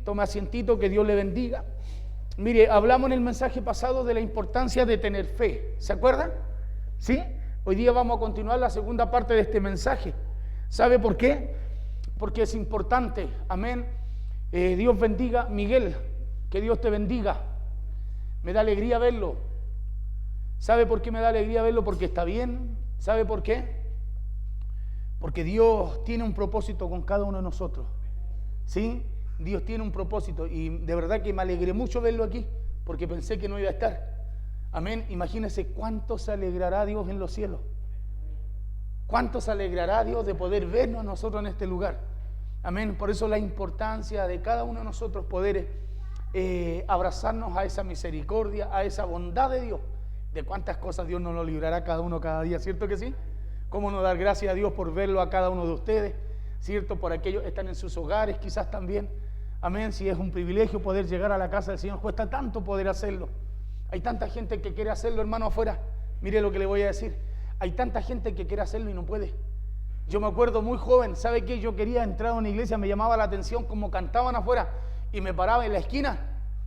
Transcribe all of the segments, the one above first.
tome asientito, que Dios le bendiga. Mire, hablamos en el mensaje pasado de la importancia de tener fe, ¿se acuerdan? ¿Sí? Hoy día vamos a continuar la segunda parte de este mensaje. ¿Sabe por qué? Porque es importante, amén. Dios bendiga, Miguel, que Dios te bendiga. Me da alegría verlo. ¿Sabe por qué me da alegría verlo? Porque está bien. ¿Sabe por qué? Porque Dios tiene un propósito con cada uno de nosotros. ¿Sí? Dios tiene un propósito y de verdad que me alegré mucho verlo aquí, porque pensé que no iba a estar. Amén. Imagínense cuánto se alegrará Dios en los cielos. Cuánto se alegrará Dios de poder vernos a nosotros en este lugar. Amén. Por eso la importancia de cada uno de nosotros poder abrazarnos a esa misericordia, a esa bondad de Dios. De cuántas cosas Dios nos lo librará cada uno cada día, ¿cierto que sí? Cómo no dar gracias a Dios por verlo a cada uno de ustedes, ¿cierto? Por aquellos que están en sus hogares quizás también. Amén. Si es un privilegio poder llegar a la casa del Señor, cuesta tanto poder hacerlo. Hay tanta gente que quiere hacerlo, hermano, afuera. Mire lo que le voy a decir. Hay tanta gente que quiere hacerlo y no puede. Yo me acuerdo muy joven, ¿sabe qué? Yo quería entrar a una iglesia, me llamaba la atención como cantaban afuera y me paraba en la esquina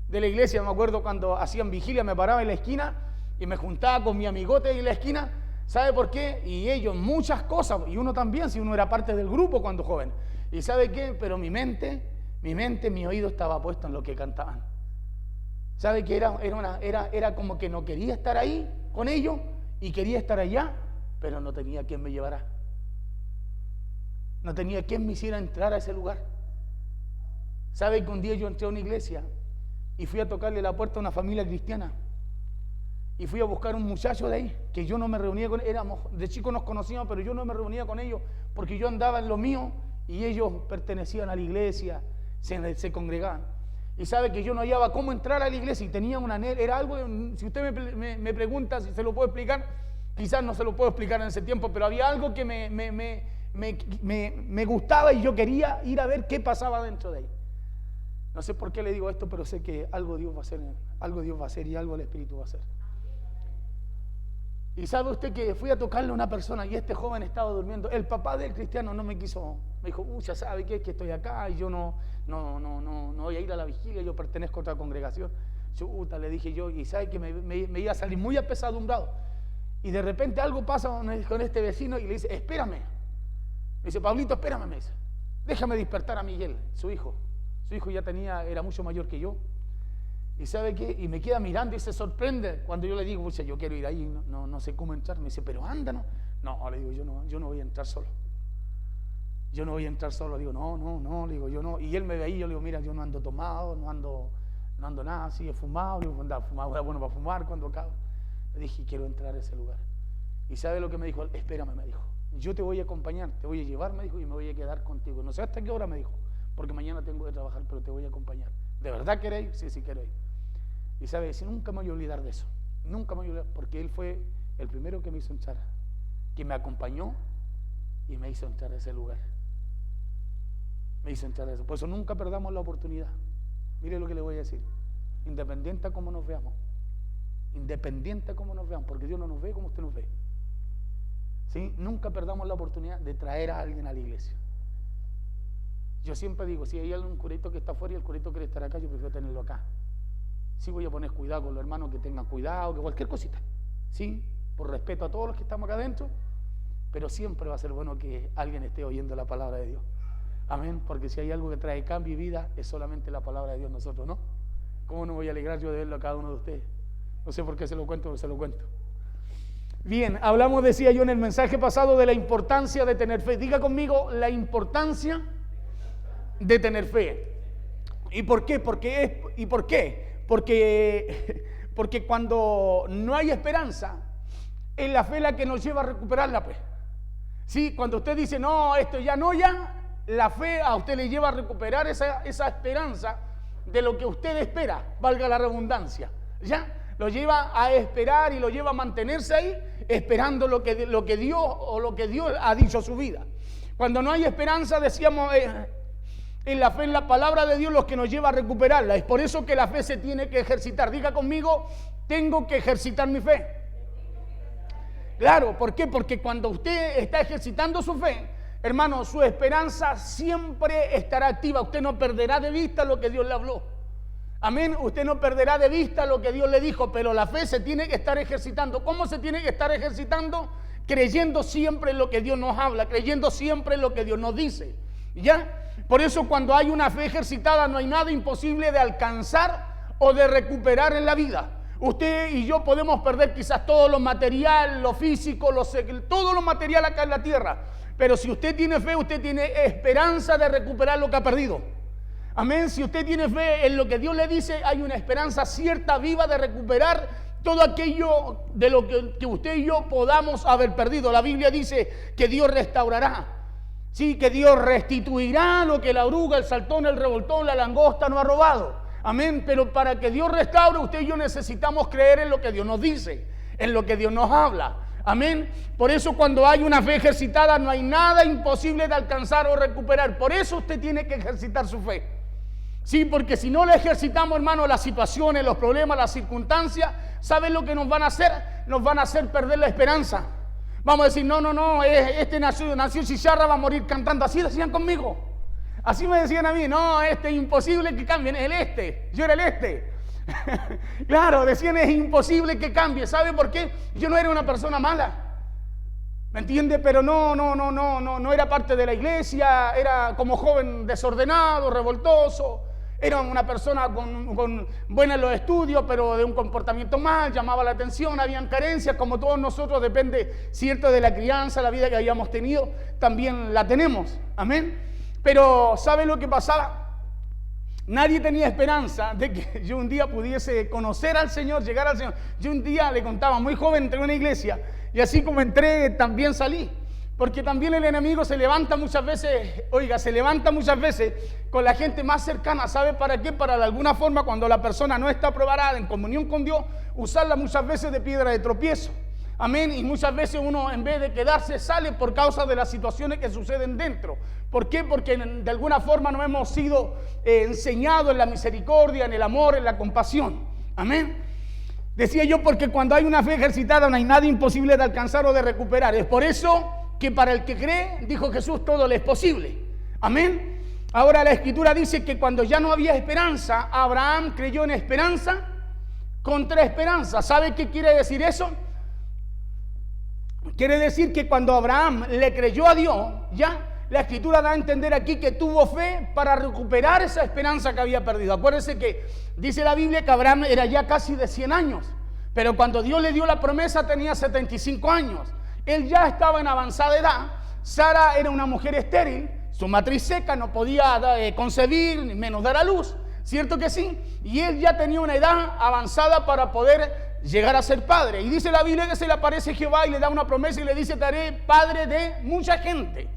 de la iglesia. Me acuerdo cuando hacían vigilia, me paraba en la esquina y me juntaba con mi amigote en la esquina. ¿Sabe por qué? Y ellos muchas cosas, y uno también, si uno era parte del grupo cuando joven. ¿Y sabe qué? Pero mi oído estaba puesto en lo que cantaban. ¿Sabe qué? Era como que no quería estar ahí con ellos y quería estar allá, pero no tenía quien me llevara. No tenía quien me hiciera entrar a ese lugar. ¿Sabe que un día yo entré a una iglesia y fui a tocarle la puerta a una familia cristiana? Y fui a buscar un muchacho de ahí, que yo no me reunía con él, de chicos nos conocíamos, pero yo no me reunía con ellos, porque yo andaba en lo mío, y ellos pertenecían a la iglesia, se congregaban. Y sabe que yo no hallaba cómo entrar a la iglesia, y tenía una anhelo, era algo, si usted me pregunta si se lo puedo explicar, quizás no se lo puedo explicar en ese tiempo, pero había algo que me gustaba, y yo quería ir a ver qué pasaba dentro de ahí. No sé por qué le digo esto, pero sé que algo Dios va a hacer, y algo el Espíritu va a hacer. Y sabe usted que fui a tocarle a una persona y este joven estaba durmiendo. El papá del cristiano no me quiso, me dijo, ya sabe qué, que estoy acá y yo no voy a ir a la vigilia, yo pertenezco a otra congregación. Le dije yo, y sabe que me iba a salir muy apesadumbrado. Y de repente algo pasa con este vecino y le dice, espérame. Me dice, Pablito, espérame, me dice. Déjame despertar a Miguel, su hijo. Su hijo era mucho mayor que yo. ¿Y sabe qué? Y me queda mirando y se sorprende cuando yo le digo, yo quiero ir ahí, no sé cómo entrar. Me dice, pero anda, ¿no? No, le digo, yo no voy a entrar solo. Yo no voy a entrar solo. Le digo, no, le digo, yo no. Y él me ve ahí, yo le digo, mira, yo no ando tomado, no ando nada así, he fumado. Le digo, fumado es bueno para fumar cuando acabo. Le dije, quiero entrar a ese lugar. ¿Y sabe lo que me dijo? Espérame, me dijo, yo te voy a acompañar, te voy a llevar, me dijo, y me voy a quedar contigo. No sé hasta qué hora, me dijo, porque mañana tengo que trabajar, pero te voy a acompañar. ¿De verdad queréis? Sí, quiero ir. Y sabe, si nunca me voy a olvidar de eso, nunca me voy a olvidar, porque él fue el primero que me hizo entrar, que me acompañó y me hizo entrar a ese lugar. Me hizo entrar a eso. Por eso nunca perdamos la oportunidad. Mire lo que le voy a decir, independiente a cómo nos veamos, porque Dios no nos ve como usted nos ve. ¿Sí? Nunca perdamos la oportunidad de traer a alguien a la iglesia. Yo siempre digo, si hay algún curito que está afuera y el curito quiere estar acá, yo prefiero tenerlo acá. Sí voy a poner cuidado con los hermanos, que tengan cuidado, que cualquier cosita, ¿sí? Por respeto a todos los que estamos acá adentro, pero siempre va a ser bueno que alguien esté oyendo la palabra de Dios. Amén, porque si hay algo que trae cambio y vida, es solamente la palabra de Dios nosotros, ¿no? ¿Cómo no voy a alegrar yo de verlo a cada uno de ustedes? No sé por qué se lo cuento, pero se lo cuento. Bien, hablamos, decía yo en el mensaje pasado, de la importancia de tener fe. Diga conmigo, la importancia de tener fe. ¿Y por qué? ¿Por qué? Porque cuando no hay esperanza, es la fe la que nos lleva a recuperar la fe. Sí, cuando usted dice, no, esto ya, la fe a usted le lleva a recuperar esa esperanza de lo que usted espera, valga la redundancia. ¿Ya? Lo lleva a esperar y lo lleva a mantenerse ahí, esperando lo que Dios ha dicho a su vida. Cuando no hay esperanza, decíamos, en la fe, en la palabra de Dios, lo que nos lleva a recuperarla. Es por eso que la fe se tiene que ejercitar. Diga conmigo, tengo que ejercitar mi fe. Claro, ¿por qué? Porque cuando usted está ejercitando su fe, hermano, su esperanza siempre estará activa. Usted no perderá de vista lo que Dios le habló. Amén. Usted no perderá de vista lo que Dios le dijo, pero la fe se tiene que estar ejercitando. ¿Cómo se tiene que estar ejercitando? Creyendo siempre en lo que Dios nos habla, creyendo siempre en lo que Dios nos dice. ¿Ya? Por eso cuando hay una fe ejercitada no hay nada imposible de alcanzar o de recuperar en la vida. Usted y yo podemos perder quizás todo lo material, lo físico, todo lo material acá en la tierra. Pero si usted tiene fe, usted tiene esperanza de recuperar lo que ha perdido. Amén. Si usted tiene fe en lo que Dios le dice, hay una esperanza cierta, viva, de recuperar todo aquello de lo que usted y yo podamos haber perdido. La Biblia dice que Dios restaurará. Sí, que Dios restituirá lo que la oruga, el saltón, el revoltón, la langosta no ha robado. Amén. Pero para que Dios restaure, usted y yo necesitamos creer en lo que Dios nos dice, en lo que Dios nos habla. Amén. Por eso cuando hay una fe ejercitada no hay nada imposible de alcanzar o recuperar. Por eso usted tiene que ejercitar su fe. Sí, porque si no la ejercitamos, hermano, las situaciones, los problemas, las circunstancias, ¿saben lo que nos van a hacer? Nos van a hacer perder la esperanza. Vamos a decir, no, este nació chicharra, va a morir cantando. Así decían conmigo. Así me decían a mí, no, es imposible que cambie, es el este. Yo era el este. Claro, decían, es imposible que cambie. ¿Sabe por qué? Yo no era una persona mala. ¿Me entiende? Pero no era parte de la iglesia, era como joven desordenado, revoltoso. Era una persona con buena en los estudios, pero de un comportamiento mal, llamaba la atención, habían carencias, como todos nosotros, depende, cierto, de la crianza, la vida que habíamos tenido, también la tenemos, amén. Pero ¿sabe lo que pasaba? Nadie tenía esperanza de que yo un día pudiese conocer al Señor, llegar al Señor. Yo un día le contaba, muy joven entré en una iglesia, y así como entré, también salí. Porque también el enemigo se levanta muchas veces con la gente más cercana. ¿Sabe para qué? Para de alguna forma, cuando la persona no está preparada en comunión con Dios, usarla muchas veces de piedra de tropiezo. Amén. Y muchas veces uno, en vez de quedarse, sale por causa de las situaciones que suceden dentro. ¿Por qué? Porque de alguna forma no hemos sido enseñados en la misericordia, en el amor, en la compasión. Amén. Decía yo, porque cuando hay una fe ejercitada no hay nada imposible de alcanzar o de recuperar. Es por eso que para el que cree, dijo Jesús, todo le es posible. Amén. Ahora la Escritura dice que cuando ya no había esperanza, Abraham creyó en esperanza contra esperanza. ¿Sabe qué quiere decir eso? Quiere decir que cuando Abraham le creyó a Dios, ya la Escritura da a entender aquí que tuvo fe para recuperar esa esperanza que había perdido. Acuérdense que dice la Biblia que Abraham era ya casi de 100 años, pero cuando Dios le dio la promesa tenía 75 años. Él ya estaba en avanzada edad. Sara era una mujer estéril, su matriz seca, no podía concebir ni menos dar a luz, ¿cierto que sí? Y él ya tenía una edad avanzada para poder llegar a ser padre. Y dice la Biblia que se le aparece Jehová y le da una promesa y le dice: te haré padre de mucha gente.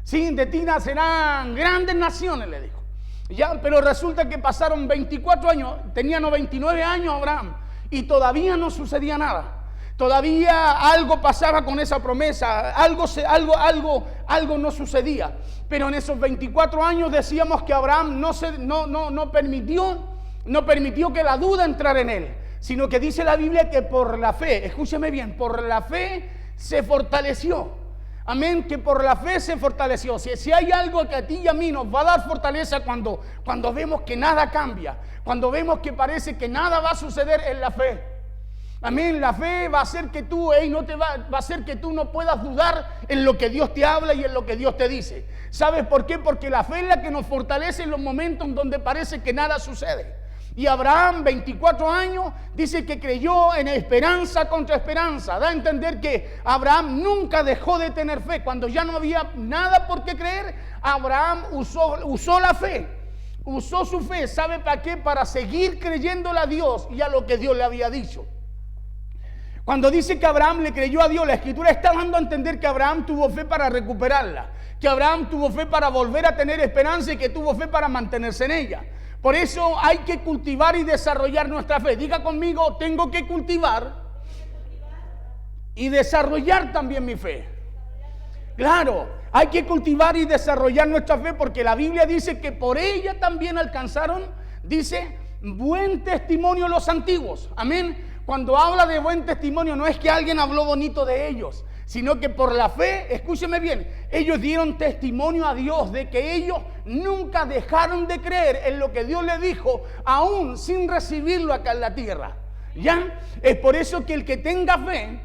Sí, de ti nacerán grandes naciones, le dijo. Ya, pero resulta que pasaron 24 años, tenía 99 años Abraham y todavía no sucedía nada. Todavía algo pasaba con esa promesa, algo no sucedía. Pero en esos 24 años decíamos que Abraham no permitió que la duda entrara en él, sino que dice la Biblia que por la fe, escúcheme bien, por la fe se fortaleció. Amén, que por la fe se fortaleció. Si hay algo que a ti y a mí nos va a dar fortaleza cuando vemos que nada cambia, cuando vemos que parece que nada va a suceder, en la fe. Amén, la fe va a hacer que tú, va a hacer que tú no puedas dudar en lo que Dios te habla y en lo que Dios te dice. ¿Sabes por qué? Porque la fe es la que nos fortalece en los momentos en donde parece que nada sucede. Y Abraham, 24 años, dice que creyó en esperanza contra esperanza. Da a entender que Abraham nunca dejó de tener fe. Cuando ya no había nada por qué creer, Abraham usó la fe. Usó su fe. ¿Sabe para qué? Para seguir creyéndole a Dios y a lo que Dios le había dicho. Cuando dice que Abraham le creyó a Dios, la Escritura está dando a entender que Abraham tuvo fe para recuperarla, que Abraham tuvo fe para volver a tener esperanza y que tuvo fe para mantenerse en ella. Por eso hay que cultivar y desarrollar nuestra fe. Diga conmigo, tengo que cultivar y desarrollar también mi fe. Claro, hay que cultivar y desarrollar nuestra fe porque la Biblia dice que por ella también alcanzaron, dice, buen testimonio los antiguos. Amén. Cuando habla de buen testimonio no es que alguien habló bonito de ellos, sino que por la fe, escúcheme bien, ellos dieron testimonio a Dios de que ellos nunca dejaron de creer en lo que Dios les dijo, aún sin recibirlo acá en la tierra. ¿Ya? Es por eso que el que tenga fe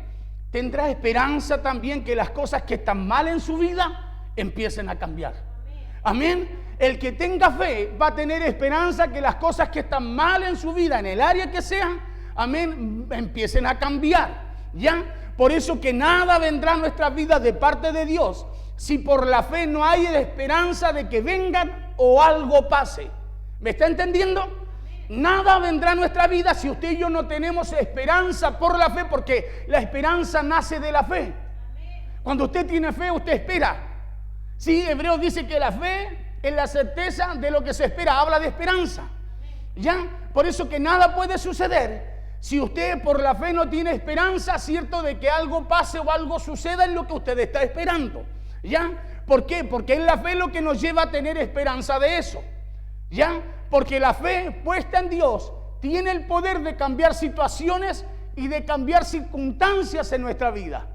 tendrá esperanza también que las cosas que están mal en su vida empiecen a cambiar. Amén. El que tenga fe va a tener esperanza que las cosas que están mal en su vida, en el área que sean, amén, empiecen a cambiar. ¿Ya? Por eso que nada vendrá a nuestras vidas de parte de Dios si por la fe no hay esperanza de que vengan o algo pase. ¿Me está entendiendo? Nada vendrá a nuestra vida si usted y yo no tenemos esperanza por la fe, porque la esperanza nace de la fe. Cuando usted tiene fe, usted espera. Sí, Hebreos dice que la fe es la certeza de lo que se espera, habla de esperanza. ¿Ya? Por eso que nada puede suceder si usted por la fe no tiene esperanza, cierto, de que algo pase o algo suceda en lo que usted está esperando. ¿Ya? ¿Por qué? Porque es la fe lo que nos lleva a tener esperanza de eso. ¿Ya? Porque la fe puesta en Dios tiene el poder de cambiar situaciones y de cambiar circunstancias en nuestra vida.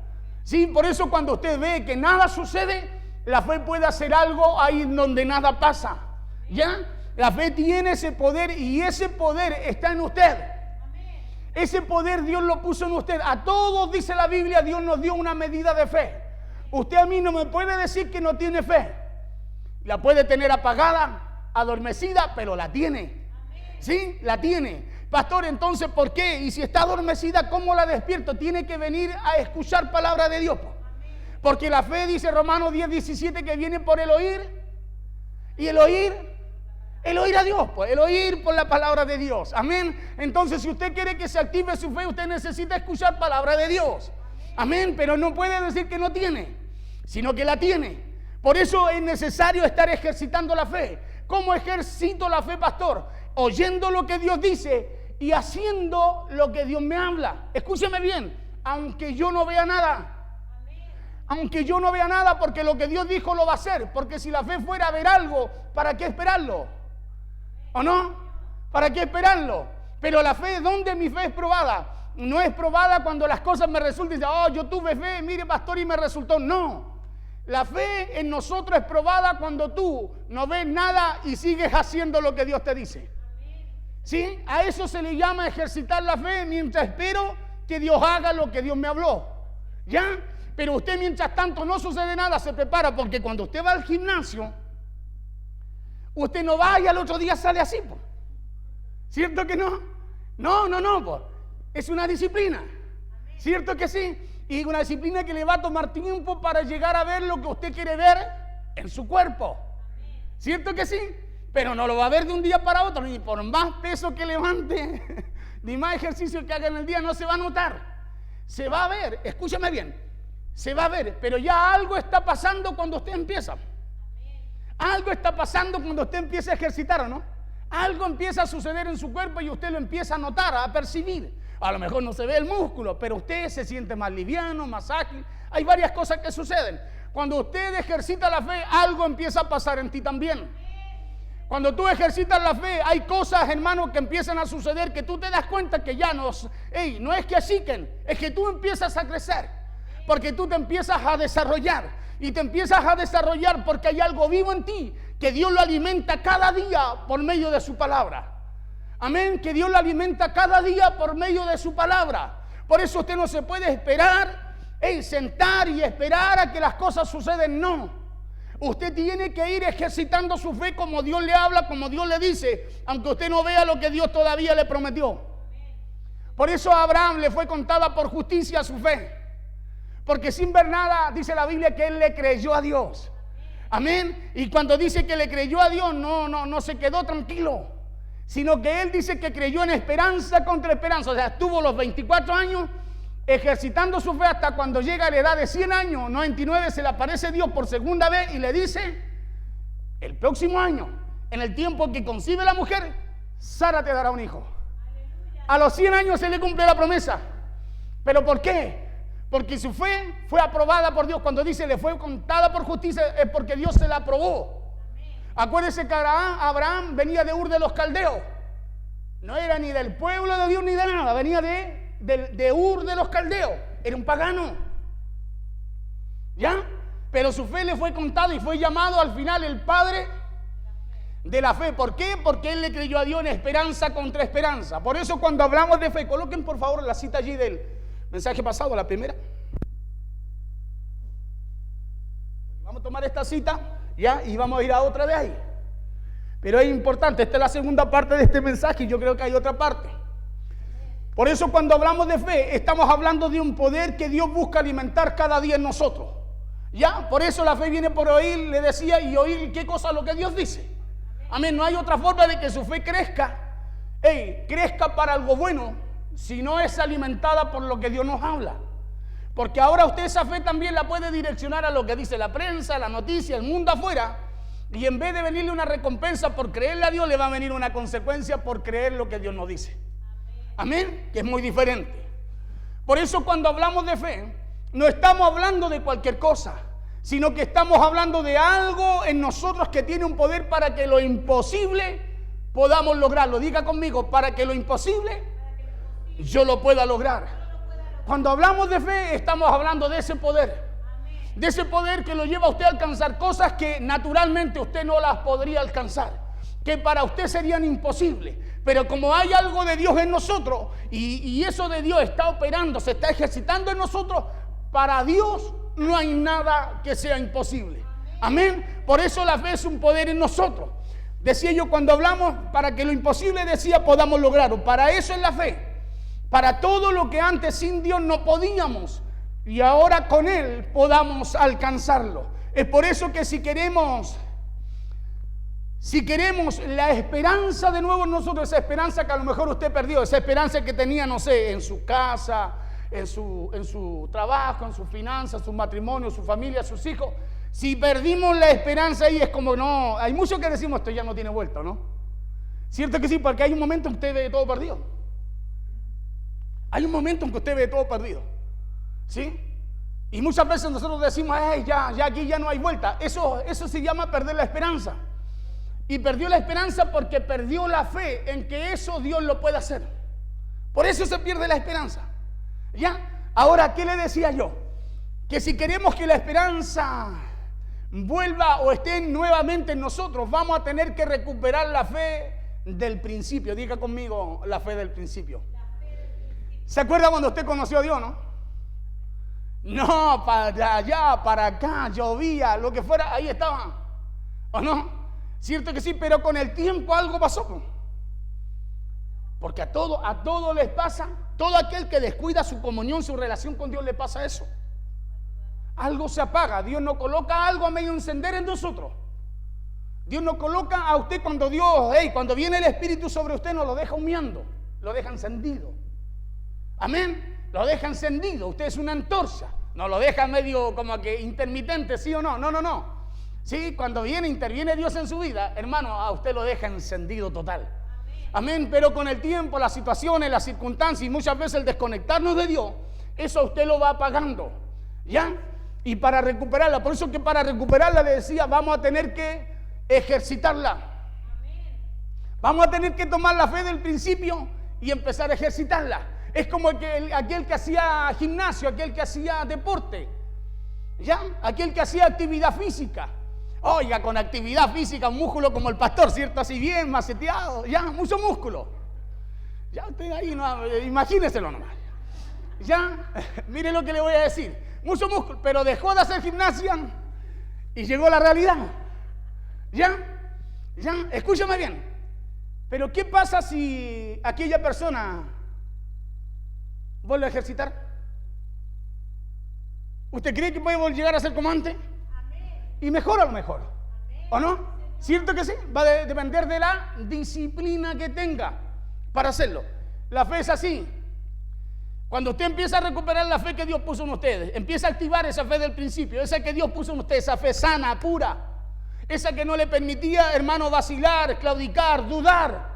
¿Sí? Por eso cuando usted ve que nada sucede, la fe puede hacer algo ahí donde nada pasa. ¿Ya? La fe tiene ese poder y ese poder está en usted. Ese poder Dios lo puso en usted. A todos, dice la Biblia, Dios nos dio una medida de fe. Usted a mí no me puede decir que no tiene fe. La puede tener apagada, adormecida, pero la tiene. ¿Sí? La tiene. Pastor, entonces, ¿por qué? Y si está adormecida, ¿cómo la despierto? Tiene que venir a escuchar palabra de Dios. Porque la fe, dice Romanos 10:17, que viene por el oír. Y el oír a Dios, pues, el oír por la palabra de Dios. Amén. Entonces, si usted quiere que se active su fe, usted necesita escuchar palabra de Dios. Amén. Pero no puede decir que no tiene, sino que la tiene. Por eso es necesario estar ejercitando la fe. ¿Cómo ejercito la fe, pastor? Oyendo lo que Dios dice y haciendo lo que Dios me habla. Escúcheme bien, aunque yo no vea nada. Aunque yo no vea nada, porque lo que Dios dijo lo va a hacer. Porque si la fe fuera a ver algo, ¿para qué esperarlo? ¿O no? ¿Para qué esperarlo? Pero la fe, ¿dónde mi fe es probada? No es probada cuando las cosas me resultan y dicen, oh, yo tuve fe, mire pastor, y me resultó. No. La fe en nosotros es probada cuando tú no ves nada y sigues haciendo lo que Dios te dice. ¿Sí? A eso se le llama ejercitar la fe mientras espero que Dios haga lo que Dios me habló. ¿Ya? Pero usted mientras tanto no sucede nada, se prepara, porque cuando usted va al gimnasio, usted no va y al otro día sale así, pues. ¿Cierto que no? No, pues. Es una disciplina. ¿Cierto que sí? Y una disciplina que le va a tomar tiempo para llegar a ver lo que usted quiere ver en su cuerpo. ¿Cierto que sí? Pero no lo va a ver de un día para otro, ni por más peso que levante, ni más ejercicio que haga en el día, no se va a notar. Se va a ver, escúchame bien, se va a ver, pero ya algo está pasando cuando usted empieza. Algo está pasando cuando usted empieza a ejercitar, ¿o no? Algo empieza a suceder en su cuerpo y usted lo empieza a notar, a percibir. A lo mejor no se ve el músculo, pero usted se siente más liviano, más ágil. Hay varias cosas que suceden. Cuando usted ejercita la fe, algo empieza a pasar en ti también. Cuando tú ejercitas la fe, hay cosas, hermano, que empiezan a suceder que tú te das cuenta que ya no es que achiquen, es que tú empiezas a crecer. Porque tú te empiezas a desarrollar. Y te empiezas a desarrollar porque hay algo vivo en ti que Dios lo alimenta cada día por medio de su palabra. Amén, que Dios lo alimenta cada día por medio de su palabra. Por eso usted no se puede esperar, sentar y esperar a que las cosas sucedan, no. Usted tiene que ir ejercitando su fe como Dios le habla, como Dios le dice, aunque usted no vea lo que Dios todavía le prometió. Por eso a Abraham le fue contada por justicia su fe. Porque sin ver nada, dice la Biblia que él le creyó a Dios. Amén. Y cuando dice que le creyó a Dios, no se quedó tranquilo, sino que él dice que creyó en esperanza contra esperanza. O sea, estuvo los 24 años ejercitando su fe hasta cuando llega a la edad de 100 años, 99, se le aparece Dios por segunda vez y le dice, el próximo año, en el tiempo que concibe la mujer, Sara te dará un hijo. A los 100 años se le cumple la promesa. ¿Pero por qué? Porque su fe fue aprobada por Dios. Cuando dice le fue contada por justicia, es porque Dios se la aprobó. Acuérdese que Abraham venía de Ur de los Caldeos. No era ni del pueblo de Dios ni de nada. Venía de Ur de los Caldeos. Era un pagano. ¿Ya? Pero su fe le fue contada y fue llamado al final el padre de la fe. ¿Por qué? Porque él le creyó a Dios en esperanza contra esperanza. Por eso cuando hablamos de fe, coloquen por favor la cita allí del mensaje pasado, la primera. Vamos a tomar esta cita, ¿ya? Y vamos a ir a otra de ahí. Pero es importante, esta es la segunda parte de este mensaje y yo creo que hay otra parte. Por eso cuando hablamos de fe, estamos hablando de un poder que Dios busca alimentar cada día en nosotros. ¿Ya? Por eso la fe viene por oír, le decía, y oír qué cosa, lo que Dios dice. Amén, no hay otra forma de que su fe crezca, crezca para algo bueno, si no es alimentada por lo que Dios nos habla. Porque ahora usted esa fe también la puede direccionar a lo que dice la prensa, la noticia, el mundo afuera, y en vez de venirle una recompensa por creerle a Dios, le va a venir una consecuencia por creer lo que Dios nos dice. Amén, que es muy diferente. Por eso cuando hablamos de fe, no estamos hablando de cualquier cosa, sino que estamos hablando de algo en nosotros que tiene un poder para que lo imposible podamos lograrlo. Diga conmigo, para que lo imposible yo lo pueda lograr. Cuando hablamos de fe, estamos hablando de ese poder. De ese poder que lo lleva a usted a alcanzar cosas que naturalmente usted no las podría alcanzar, que para usted serían imposibles. Pero como hay algo de Dios en nosotros y eso de Dios está operando, se está ejercitando en nosotros, para Dios no hay nada que sea imposible. Amén. Por eso la fe es un poder en nosotros. Decía yo cuando hablamos, para que lo imposible, decía, podamos lograrlo. Para eso es la fe. Para todo lo que antes sin Dios no podíamos y ahora con Él podamos alcanzarlo. Es por eso que si queremos la esperanza de nuevo en nosotros, esa esperanza que a lo mejor usted perdió, esa esperanza que tenía, no sé, en su casa, en su trabajo, en sus finanzas, su matrimonio, su familia, sus hijos. Si perdimos la esperanza ahí, es como no, hay muchos que decimos esto ya no tiene vuelta, ¿no? Cierto que sí, porque hay un momento en que usted ve todo perdido. Hay un momento en que usted ve todo perdido, ¿sí? Y muchas veces nosotros decimos, ya aquí ya no hay vuelta. Eso se llama perder la esperanza. Y perdió la esperanza porque perdió la fe en que eso Dios lo puede hacer. Por eso se pierde la esperanza. ¿Ya? Ahora, ¿qué le decía yo? Que si queremos que la esperanza vuelva o esté nuevamente en nosotros, vamos a tener que recuperar la fe del principio. Diga conmigo, la fe del principio. ¿Se acuerda cuando usted conoció a Dios, no? No, para allá, para acá, llovía, lo que fuera, ahí estaba. ¿O no? Cierto que sí, pero con el tiempo algo pasó. Porque a todo les pasa, todo aquel que descuida su comunión, su relación con Dios, le pasa eso. Algo se apaga, Dios no coloca algo a medio encender en nosotros. Dios no coloca a usted cuando cuando viene el Espíritu sobre usted, no lo deja humeando, lo deja encendido. Amén, lo deja encendido, usted es una antorcha, no lo deja medio como que intermitente, ¿sí o no? No. Sí, cuando interviene Dios en su vida, hermano, a usted lo deja encendido total. Amén, pero con el tiempo, las situaciones, las circunstancias y muchas veces el desconectarnos de Dios, eso a usted lo va apagando, ¿ya? Y para recuperarla, por eso que para recuperarla le decía, vamos a tener que ejercitarla. Vamos a tener que tomar la fe del principio y empezar a ejercitarla. Es como aquel que hacía gimnasio, aquel que hacía deporte, ¿ya? Aquel que hacía actividad física. Oiga, con actividad física, un músculo como el pastor, ¿cierto? Así bien maceteado, ya, mucho músculo. Ya usted ahí, no, imagíneselo nomás. Ya, mire lo que le voy a decir. Mucho músculo, pero dejó de hacer gimnasia y llegó a la realidad. Ya, escúchame bien. Pero ¿qué pasa si aquella persona vuelve a ejercitar? ¿Usted cree que puede llegar a ser como antes? Y mejor a lo mejor, ¿o no? ¿Cierto que sí? Va a depender de la disciplina que tenga para hacerlo. La fe es así. Cuando usted empieza a recuperar la fe que Dios puso en ustedes, empieza a activar esa fe del principio, esa que Dios puso en ustedes, esa fe sana, pura, esa que no le permitía, hermano, vacilar, claudicar, dudar,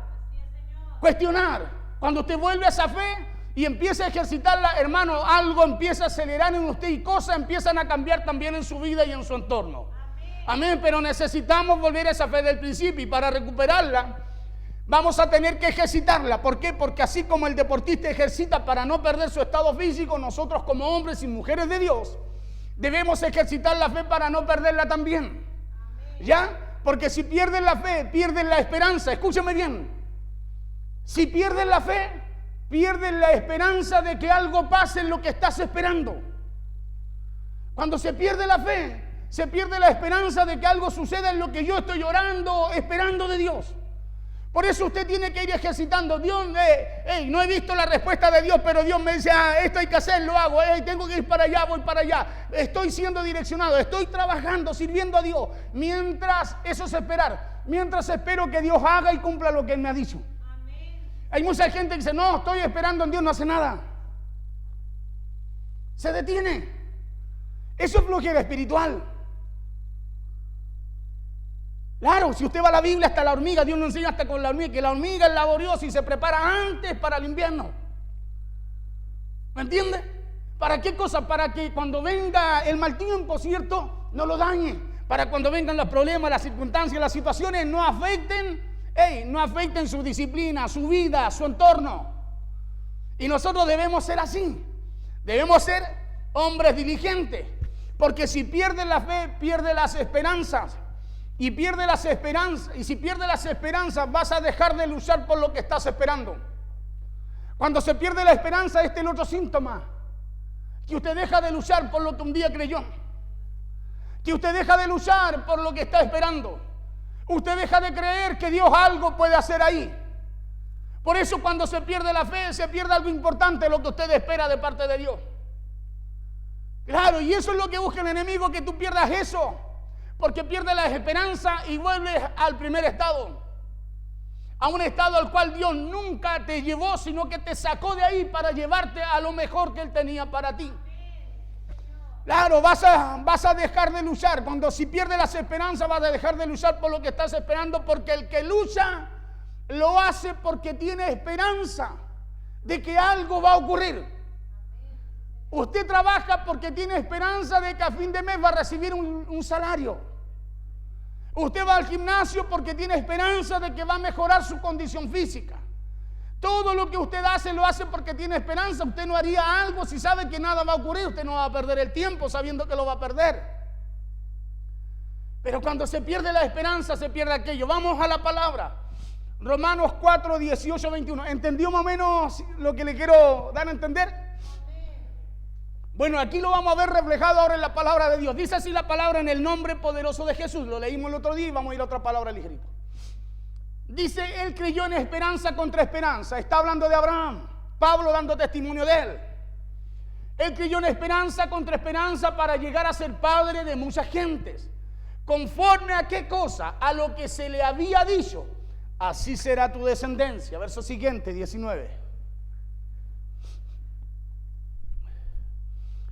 cuestionar. Cuando usted vuelve a esa fe y empieza a ejercitarla, hermano, algo empieza a acelerar en usted y cosas empiezan a cambiar también en su vida y en su entorno. Amén, pero necesitamos volver a esa fe del principio y para recuperarla vamos a tener que ejercitarla. ¿Por qué? Porque así como el deportista ejercita para no perder su estado físico, nosotros como hombres y mujeres de Dios Debemos ejercitar la fe para no perderla también. ¿Ya? Porque si pierden la fe, pierden la esperanza. Escúchame bien. Si pierden la fe, pierden la esperanza de que algo pase en lo que estás esperando. Cuando se pierde la fe, se pierde la esperanza de que algo suceda en lo que yo estoy orando, esperando de Dios. Por eso usted tiene que ir ejercitando. Dios, no he visto la respuesta de Dios, pero Dios me dice, esto hay que hacer, lo hago. Tengo que ir para allá, voy para allá. Estoy siendo direccionado, estoy trabajando, sirviendo a Dios. Mientras, eso es esperar. Mientras espero que Dios haga y cumpla lo que Él me ha dicho. Amén. Hay mucha gente que dice, no, estoy esperando en Dios, no hace nada. Se detiene. Eso es flojera espiritual. Claro, si usted va a la Biblia, hasta la hormiga, Dios nos enseña hasta con la hormiga, que la hormiga es laboriosa y se prepara antes para el invierno. ¿Me entiende? ¿Para qué cosa? Para que cuando venga el mal tiempo, ¿cierto?, no lo dañe. Para cuando vengan los problemas, las circunstancias, las situaciones, no afecten su disciplina, su vida, su entorno. Y nosotros debemos ser así. Debemos ser hombres diligentes. Porque si pierde la fe, pierde las esperanzas. Y pierde las esperanzas, y si pierde las esperanzas, vas a dejar de luchar por lo que estás esperando. Cuando se pierde la esperanza, este es el otro síntoma, que usted deja de luchar por lo que un día creyó, que usted deja de luchar por lo que está esperando, usted deja de creer que Dios algo puede hacer ahí. Por eso cuando se pierde la fe, se pierde algo importante, lo que usted espera de parte de Dios. Claro, y eso es lo que busca el enemigo, que tú pierdas eso. Porque pierdes la esperanza y vuelves al primer estado. A un estado al cual Dios nunca te llevó, sino que te sacó de ahí para llevarte a lo mejor que Él tenía para ti. Claro, vas a dejar de luchar. Si pierdes las esperanzas, vas a dejar de luchar por lo que estás esperando. Porque el que lucha, lo hace porque tiene esperanza de que algo va a ocurrir. Usted trabaja porque tiene esperanza de que a fin de mes va a recibir un salario. Usted va al gimnasio porque tiene esperanza de que va a mejorar su condición física. Todo lo que usted hace, lo hace porque tiene esperanza. Usted no haría algo si sabe que nada va a ocurrir. Usted no va a perder el tiempo sabiendo que lo va a perder. Pero cuando se pierde la esperanza, se pierde aquello. Vamos a la palabra. Romanos 4, 18, 21. ¿Entendió más o menos lo que le quiero dar a entender? Bueno, aquí lo vamos a ver reflejado ahora en la palabra de Dios. Dice así la palabra: en el nombre poderoso de Jesús. Lo leímos el otro día y vamos a ir a otra palabra ligerito. Dice, él creyó en esperanza contra esperanza. Está hablando de Abraham. Pablo dando testimonio de él. Él creyó en esperanza contra esperanza para llegar a ser padre de muchas gentes. ¿Conforme a qué cosa? A lo que se le había dicho. Así será tu descendencia. Verso siguiente, 19.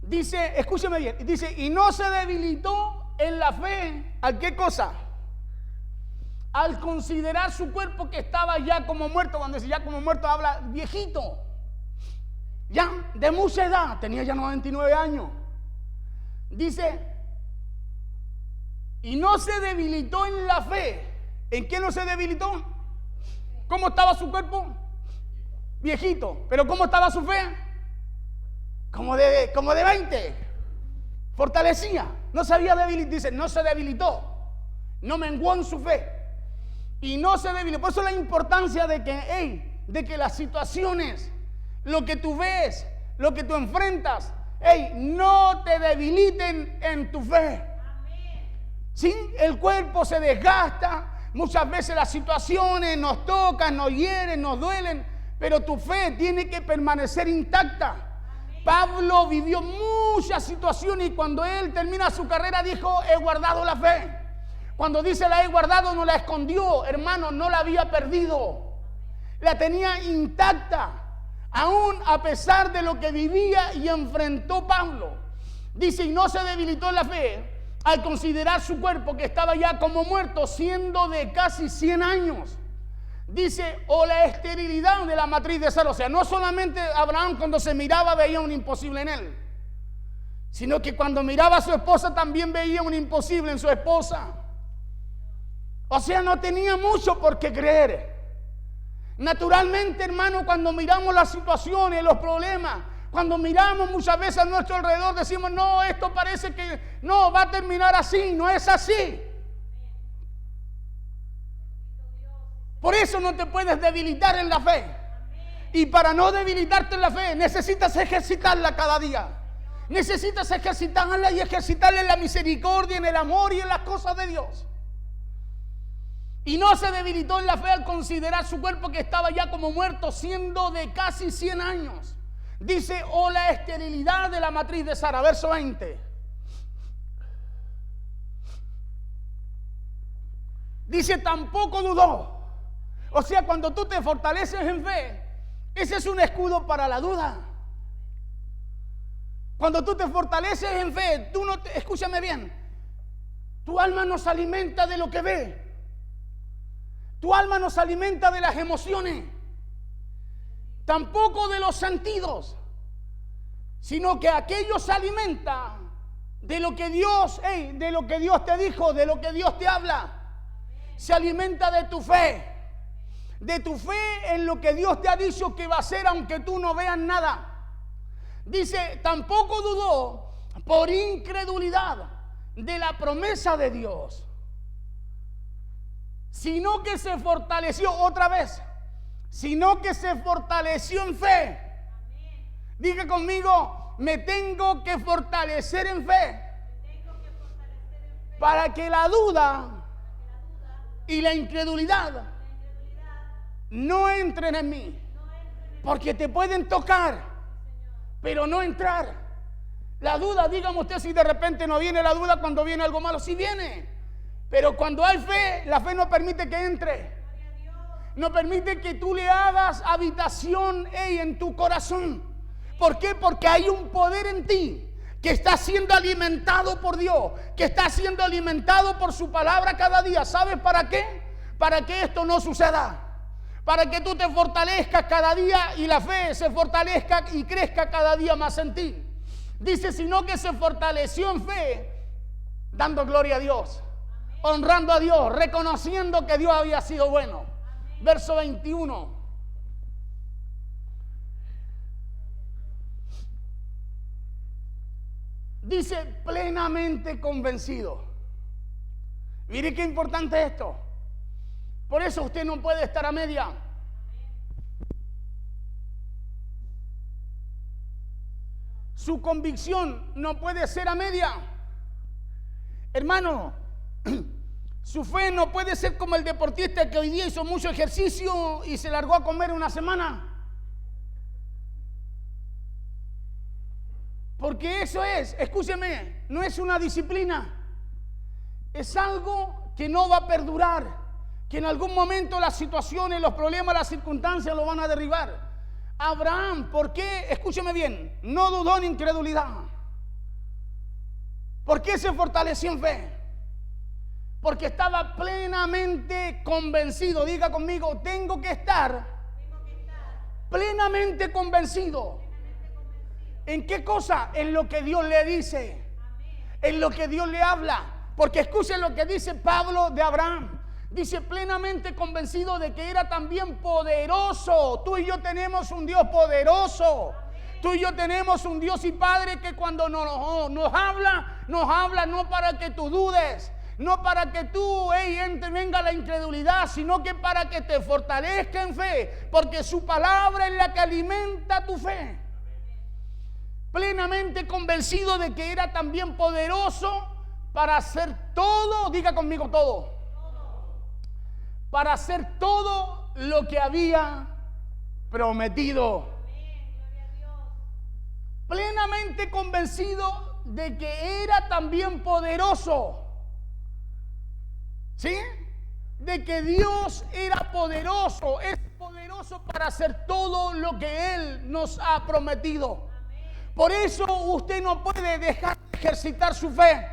Dice, escúcheme bien, dice, y no se debilitó en la fe. ¿A qué cosa? Al considerar su cuerpo que estaba ya como muerto. Cuando dice ya como muerto, habla viejito. Ya de mucha edad, tenía ya 99 años. Dice, y no se debilitó en la fe. ¿En qué no se debilitó? ¿Cómo estaba su cuerpo? Viejito. ¿Pero cómo estaba su fe? Como de 20. Fortalecía. No se había debilitado. Dice, no se debilitó. No menguó en su fe. Y no se debilitó. Por eso la importancia de que las situaciones, lo que tú ves, lo que tú enfrentas, no te debiliten en tu fe. ¿Sí? El cuerpo se desgasta. Muchas veces las situaciones nos tocan, nos hieren, nos duelen. Pero tu fe tiene que permanecer intacta. Pablo vivió muchas situaciones y cuando él termina su carrera dijo, he guardado la fe. Cuando dice la he guardado, no la escondió, hermano, no la había perdido. La tenía intacta, aún a pesar de lo que vivía y enfrentó Pablo. Dice, y no se debilitó en la fe al considerar su cuerpo que estaba ya como muerto, siendo de casi 100 años. Dice, o la esterilidad de la matriz de Sara. O sea, no solamente Abraham cuando se miraba veía un imposible en él, sino que cuando miraba a su esposa también veía un imposible en su esposa. O sea, no tenía mucho por qué creer. Naturalmente, hermano, cuando miramos las situaciones, los problemas, Cuando miramos muchas veces a nuestro alrededor decimos, no, esto parece que no va a terminar así. No es así. Por eso no te puedes debilitar en la fe. Y para no debilitarte en la fe, necesitas ejercitarla cada día. Necesitas ejercitarla y ejercitarla en la misericordia, en el amor y en las cosas de Dios. Y no se debilitó en la fe al considerar su cuerpo que estaba ya como muerto, siendo de casi 100 años. Dice, o la esterilidad de la matriz de Sara, verso 20. Dice, tampoco dudó. O sea, cuando tú te fortaleces en fe, ese es un escudo para la duda. Cuando tú te fortaleces en fe, tú no te, escúchame bien, tu alma no se alimenta de lo que ve. Tu alma no se alimenta de las emociones, tampoco de los sentidos, sino que aquello se alimenta de lo que Dios, de lo que Dios te dijo, de lo que Dios te habla. Se alimenta de tu fe en lo que Dios te ha dicho que va a hacer, aunque tú no veas nada. Dice, tampoco dudó por incredulidad de la promesa de Dios, sino que se fortaleció otra vez, sino que se fortaleció en fe. Diga conmigo, me tengo que fortalecer en fe para que la duda y la incredulidad no entren en mí, porque te pueden tocar, pero no entrar. La duda, dígame usted si de repente no viene la duda cuando viene algo malo. Sí viene, pero cuando hay fe, la fe no permite que entre. No permite que tú le hagas habitación en tu corazón. ¿Por qué? Porque hay un poder en ti que está siendo alimentado por Dios, que está siendo alimentado por su palabra cada día. ¿Sabes para qué? Para que esto no suceda. Para que tú te fortalezcas cada día y la fe se fortalezca y crezca cada día más en ti. Dice, sino que se fortaleció en fe, dando gloria a Dios, honrando a Dios, reconociendo que Dios había sido bueno. Verso 21. Dice, plenamente convencido. Mire qué importante esto. Por eso usted no puede estar a media. Su convicción no puede ser a media. Hermano, su fe no puede ser como el deportista que hoy día hizo mucho ejercicio y se largó a comer una semana. Porque eso es, escúcheme, no es una disciplina. Es algo que no va a perdurar. Que en algún momento las situaciones, los problemas, las circunstancias lo van a derribar. Abraham, ¿por qué? Escúcheme bien, no dudó en incredulidad. ¿Por qué se fortaleció en fe? Porque estaba plenamente convencido. Diga conmigo, tengo que estar plenamente convencido. ¿En qué cosa? En lo que Dios le dice, en lo que Dios le habla. Porque escuchen lo que dice Pablo de Abraham. Dice, plenamente convencido de que era también poderoso. Tú y yo tenemos un Dios poderoso. Tú y yo tenemos un Dios y Padre que cuando nos habla no para que tú dudes, no para que tú venga la incredulidad, sino que para que te fortalezca en fe, porque su palabra es la que alimenta tu fe. Plenamente convencido de que era también poderoso para hacer todo, diga conmigo todo, para hacer todo lo que había prometido. Plenamente convencido de que era también poderoso. ¿Sí? De que Dios era poderoso, es poderoso para hacer todo lo que Él nos ha prometido. Por eso usted no puede dejar de ejercitar su fe.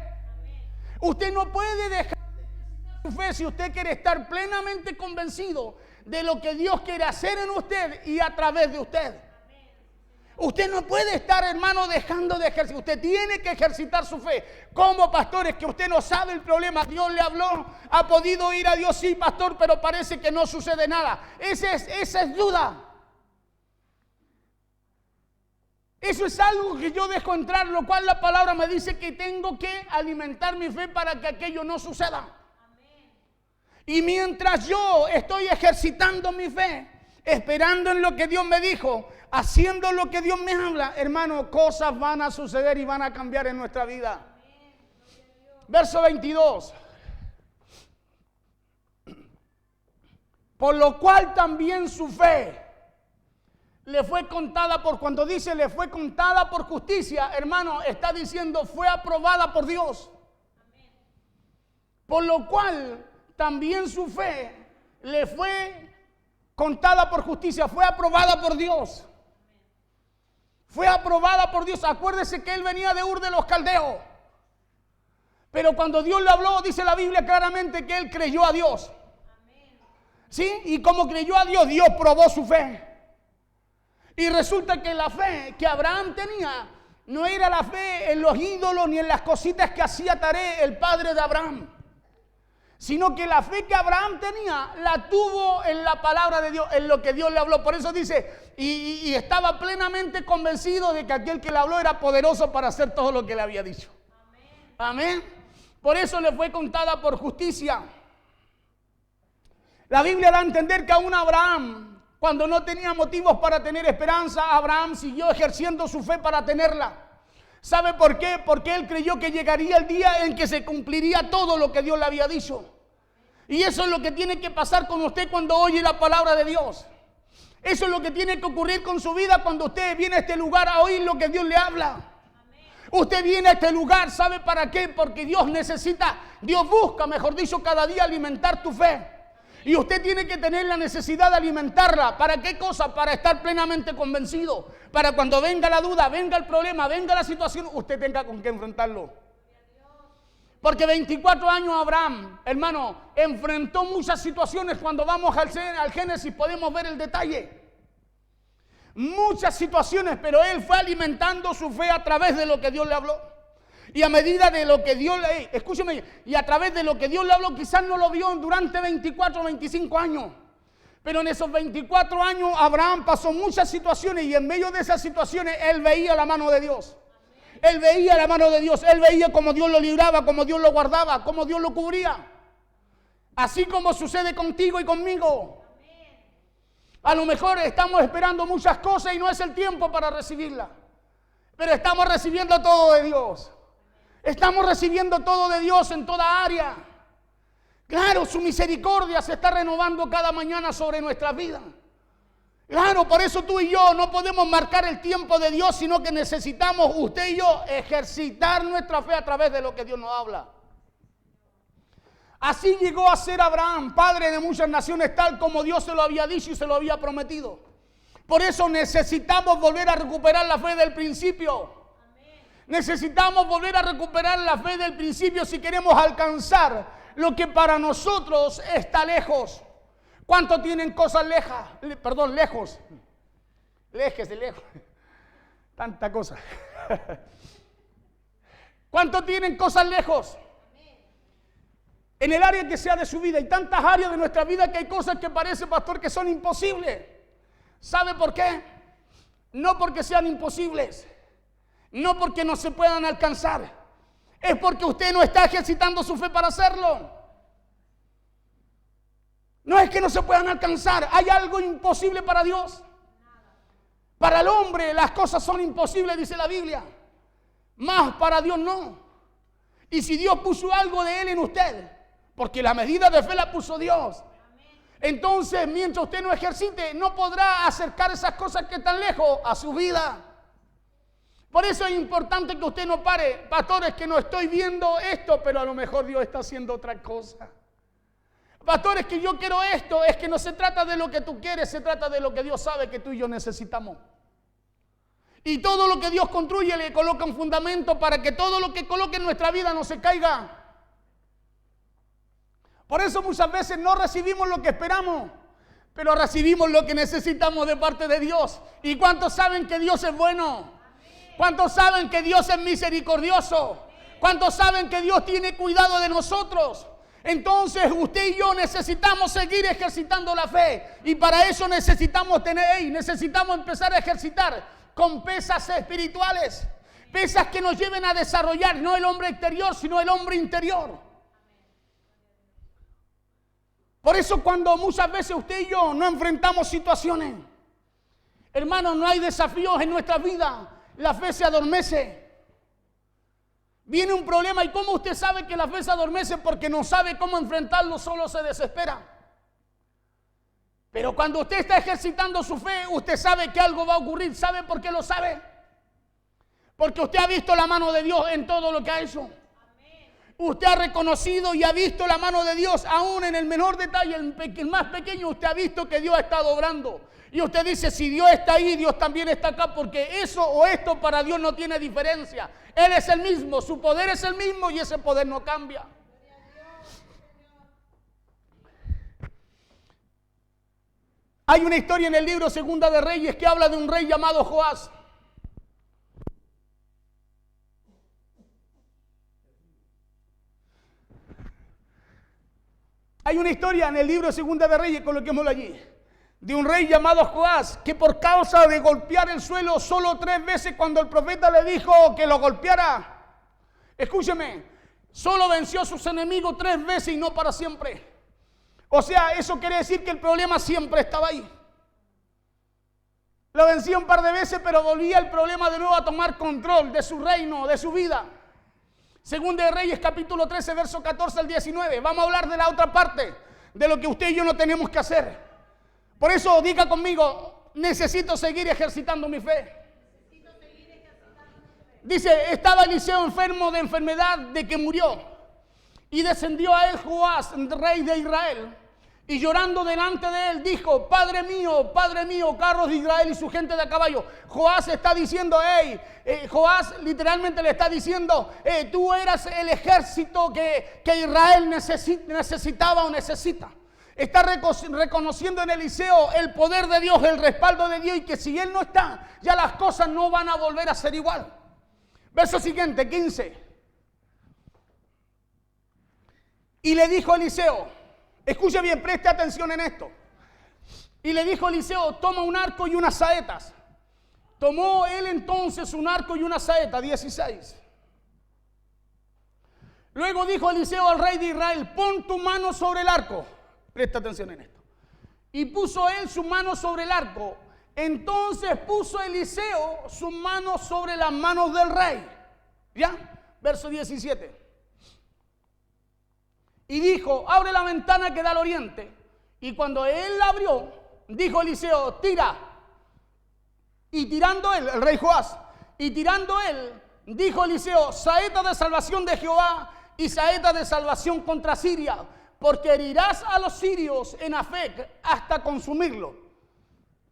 Usted no puede dejar de ejercitar su fe si usted quiere estar plenamente convencido de lo que Dios quiere hacer en usted y a través de usted. Usted no puede estar, hermano, dejando de ejercitar. Usted tiene que ejercitar su fe. Como pastores, que usted no sabe el problema. Dios le habló, ha podido ir a Dios, sí, pastor, pero parece que no sucede nada. Esa es duda. Eso es algo que yo dejo entrar, lo cual la palabra me dice que tengo que alimentar mi fe para que aquello no suceda. Y mientras yo estoy ejercitando mi fe, esperando en lo que Dios me dijo, haciendo lo que Dios me habla, hermano, cosas van a suceder y van a cambiar en nuestra vida. Verso 22. Por lo cual también su fe le fue contada por, cuando dice le fue contada por justicia, hermano, está diciendo fue aprobada por Dios. Por lo cual también su fe le fue contada por justicia, fue aprobada por Dios. Fue aprobada por Dios. Acuérdese que él venía de Ur de los Caldeos. Pero cuando Dios le habló, dice la Biblia claramente que él creyó a Dios. ¿Sí? Y como creyó a Dios, Dios probó su fe. Y resulta que la fe que Abraham tenía no era la fe en los ídolos ni en las cositas que hacía Taré, el padre de Abraham, sino que la fe que Abraham tenía la tuvo en la palabra de Dios, en lo que Dios le habló. Por eso dice, y estaba plenamente convencido de que aquel que le habló era poderoso para hacer todo lo que le había dicho. Amén. Por eso le fue contada por justicia. La Biblia da a entender que aún Abraham, cuando no tenía motivos para tener esperanza, Abraham siguió ejerciendo su fe para tenerla. ¿Sabe por qué? Porque él creyó que llegaría el día en que se cumpliría todo lo que Dios le había dicho. Y eso es lo que tiene que pasar con usted cuando oye la palabra de Dios. Eso es lo que tiene que ocurrir con su vida cuando usted viene a este lugar a oír lo que Dios le habla. Usted viene a este lugar, ¿sabe para qué? Porque Dios necesita, Dios busca, mejor dicho, cada día alimentar tu fe. Y usted tiene que tener la necesidad de alimentarla. ¿Para qué cosa? Para estar plenamente convencido. Para cuando venga la duda, venga el problema, venga la situación, usted tenga con qué enfrentarlo. Porque 24 años Abraham, hermano, enfrentó muchas situaciones. Cuando vamos al Génesis podemos ver el detalle. Muchas situaciones, pero él fue alimentando su fe a través de lo que Dios le habló. Y a medida de lo que Dios le... Escúcheme, y a través de lo que Dios le habló, quizás no lo vio durante 24 o 25 años. Pero en esos 24 años Abraham pasó muchas situaciones y en medio de esas situaciones él veía la mano de Dios. Él veía la mano de Dios, él veía cómo Dios lo libraba, cómo Dios lo guardaba, cómo Dios lo cubría. Así como sucede contigo y conmigo. A lo mejor estamos esperando muchas cosas y no es el tiempo para recibirlas. Pero estamos recibiendo todo de Dios. Estamos recibiendo todo de Dios en toda área. Claro, su misericordia se está renovando cada mañana sobre nuestras vidas. Claro, por eso tú y yo no podemos marcar el tiempo de Dios, sino que necesitamos, usted y yo, ejercitar nuestra fe a través de lo que Dios nos habla. Así llegó a ser Abraham, padre de muchas naciones, tal como Dios se lo había dicho y se lo había prometido. Por eso necesitamos volver a recuperar la fe del principio. Necesitamos volver a recuperar la fe del principio si queremos alcanzar lo que para nosotros está lejos. ¿Cuántos tienen cosas lejos? Léjese lejos. Tanta cosa. ¿Cuántos tienen cosas lejos? En el área que sea de su vida. Hay tantas áreas de nuestra vida que hay cosas que parece, pastor, que son imposibles. ¿Sabe por qué? No porque sean imposibles. No porque no se puedan alcanzar. Es porque usted no está ejercitando su fe para hacerlo. No es que no se puedan alcanzar. ¿Hay algo imposible para Dios? Para el hombre las cosas son imposibles, dice la Biblia. Más para Dios no. Y si Dios puso algo de Él en usted, porque la medida de fe la puso Dios, entonces mientras usted no ejercite, no podrá acercar esas cosas que están lejos a su vida. Por eso es importante que usted no pare. Pastor, es que no estoy viendo esto, pero a lo mejor Dios está haciendo otra cosa. Pastor, es que yo quiero esto. Es que no se trata de lo que tú quieres, se trata de lo que Dios sabe que tú y yo necesitamos. Y todo lo que Dios construye le coloca un fundamento para que todo lo que coloque en nuestra vida no se caiga. Por eso muchas veces no recibimos lo que esperamos, pero recibimos lo que necesitamos de parte de Dios. ¿Y cuántos saben que Dios es bueno? ¿Cuántos saben que Dios es misericordioso? ¿Cuántos saben que Dios tiene cuidado de nosotros? Entonces usted y yo necesitamos seguir ejercitando la fe. Y para eso necesitamos necesitamos empezar a ejercitar con pesas espirituales. Pesas que nos lleven a desarrollar no el hombre exterior, sino el hombre interior. Por eso cuando muchas veces usted y yo no enfrentamos situaciones, hermanos, no hay desafíos en nuestra vida, la fe se adormece. Viene un problema y ¿cómo usted sabe que la fe se adormece? Porque no sabe cómo enfrentarlo, solo se desespera. Pero cuando usted está ejercitando su fe, usted sabe que algo va a ocurrir. ¿Sabe por qué lo sabe? Porque usted ha visto la mano de Dios en todo lo que ha hecho. Usted ha reconocido y ha visto la mano de Dios aún en el menor detalle, el más pequeño. Usted ha visto que Dios ha estado obrando. Y usted dice, si Dios está ahí, Dios también está acá, porque eso o esto para Dios no tiene diferencia. Él es el mismo, su poder es el mismo y ese poder no cambia. Hay una historia en el libro Segunda de Reyes que habla de un rey llamado Joás. Hay una historia en el libro Segunda de Reyes, coloquémoslo allí, de un rey llamado Joás, que por causa de golpear el suelo solo 3 veces cuando el profeta le dijo que lo golpeara, escúcheme, solo venció a sus enemigos 3 veces y no para siempre. O sea, eso quiere decir que el problema siempre estaba ahí. Lo vencía un par de veces, pero volvía el problema de nuevo a tomar control de su reino, de su vida. Segunda de Reyes, capítulo 13, verso 14 al 19. Vamos a hablar de la otra parte, de lo que usted y yo no tenemos que hacer. Por eso diga conmigo, necesito seguir ejercitando mi fe. Dice, estaba Eliseo enfermo de enfermedad de que murió. Y descendió a él Joás, rey de Israel. Y llorando delante de él dijo, Padre mío, carros de Israel y su gente de a caballo. Joás está diciendo, Joás literalmente le está diciendo, tú eras el ejército que Israel necesitaba o necesita. Está reconociendo en Eliseo el poder de Dios, el respaldo de Dios, y que si él no está, ya las cosas no van a volver a ser igual. Verso siguiente, 15. Y le dijo Eliseo, escuche bien, preste atención en esto. Y le dijo Eliseo, toma un arco y unas saetas. Tomó él entonces un arco y una saeta, 16. Luego dijo Eliseo al rey de Israel, pon tu mano sobre el arco. Presta atención en esto. Y puso él su mano sobre el arco. Entonces puso Eliseo su mano sobre las manos del rey. ¿Ya? Verso 17. Y dijo, abre la ventana que da al oriente. Y cuando él la abrió, dijo Eliseo, tira. Y tirando él, el rey Joás, y tirando él, dijo Eliseo, saeta de salvación de Jehová y saeta de salvación contra Siria, porque herirás a los sirios en Afec hasta consumirlo.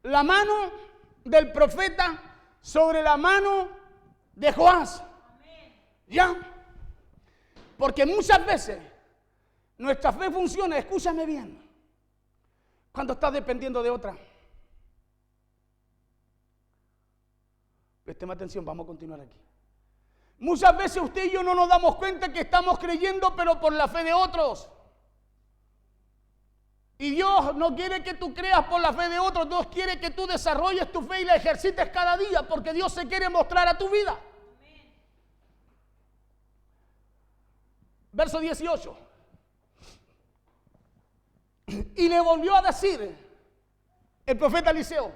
La mano del profeta sobre la mano de Joás. ¿Ya? Porque muchas veces nuestra fe funciona, escúchame bien, cuando estás dependiendo de otra. Présteme atención, vamos a continuar aquí. Muchas veces usted y yo no nos damos cuenta que estamos creyendo, pero por la fe de otros. Y Dios no quiere que tú creas por la fe de otros, Dios quiere que tú desarrolles tu fe y la ejercites cada día, porque Dios se quiere mostrar a tu vida. Verso 18. Y le volvió a decir el profeta Eliseo,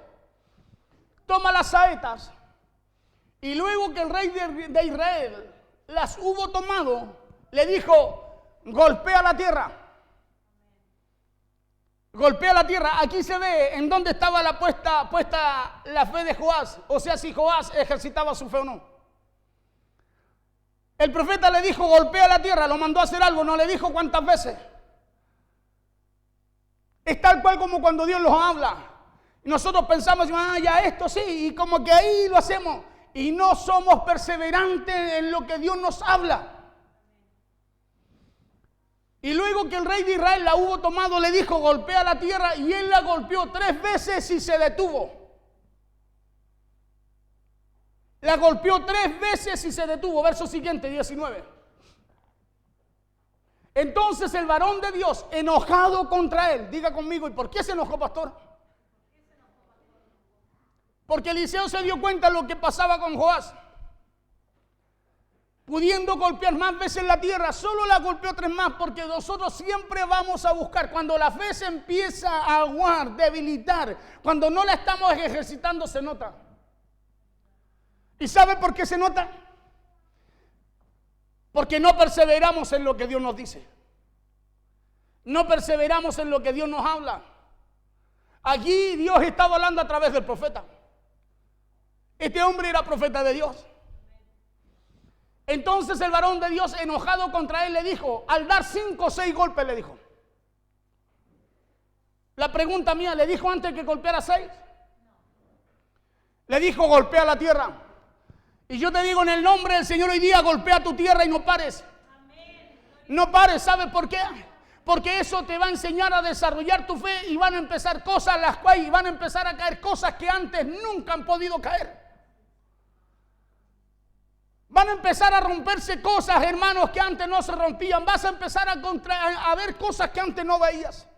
toma las saetas. Y luego que el rey de Israel las hubo tomado, le dijo, golpea la tierra. Golpea la tierra. Aquí se ve en dónde estaba puesta la fe de Joás. O sea, si Joás ejercitaba su fe o no. El profeta le dijo, golpea la tierra, lo mandó a hacer algo, no le dijo cuántas veces. Es tal cual como cuando Dios los habla. Nosotros pensamos, ya esto sí, y como que ahí lo hacemos. Y no somos perseverantes en lo que Dios nos habla. Y luego que el rey de Israel la hubo tomado, le dijo, golpea la tierra, y él la golpeó 3 veces y se detuvo. La golpeó 3 veces y se detuvo. Verso siguiente, 19. Entonces el varón de Dios, enojado contra él, diga conmigo, ¿y por qué se enojó, pastor? Porque Eliseo se dio cuenta de lo que pasaba con Joás. Pudiendo golpear más veces la tierra, solo la golpeó 3 más, porque nosotros siempre vamos a buscar. Cuando la fe se empieza a aguar, debilitar, cuando no la estamos ejercitando, se nota. ¿Y sabe por qué se nota? Porque no perseveramos en lo que Dios nos dice. No perseveramos en lo que Dios nos habla. Allí Dios estaba hablando a través del profeta. Este hombre era profeta de Dios. Entonces el varón de Dios, enojado contra él, le dijo, al dar 5 o 6 golpes, le dijo. La pregunta mía, ¿le dijo antes que golpeara 6? Le dijo, golpea la tierra. Y yo te digo, en el nombre del Señor, hoy día, golpea tu tierra y no pares. No pares, ¿sabes por qué? Porque eso te va a enseñar a desarrollar tu fe y van a empezar cosas las cuales van a empezar a caer cosas que antes nunca han podido caer. Van a empezar a romperse cosas, hermanos, que antes no se rompían. Vas a empezar a ver cosas que antes no veías.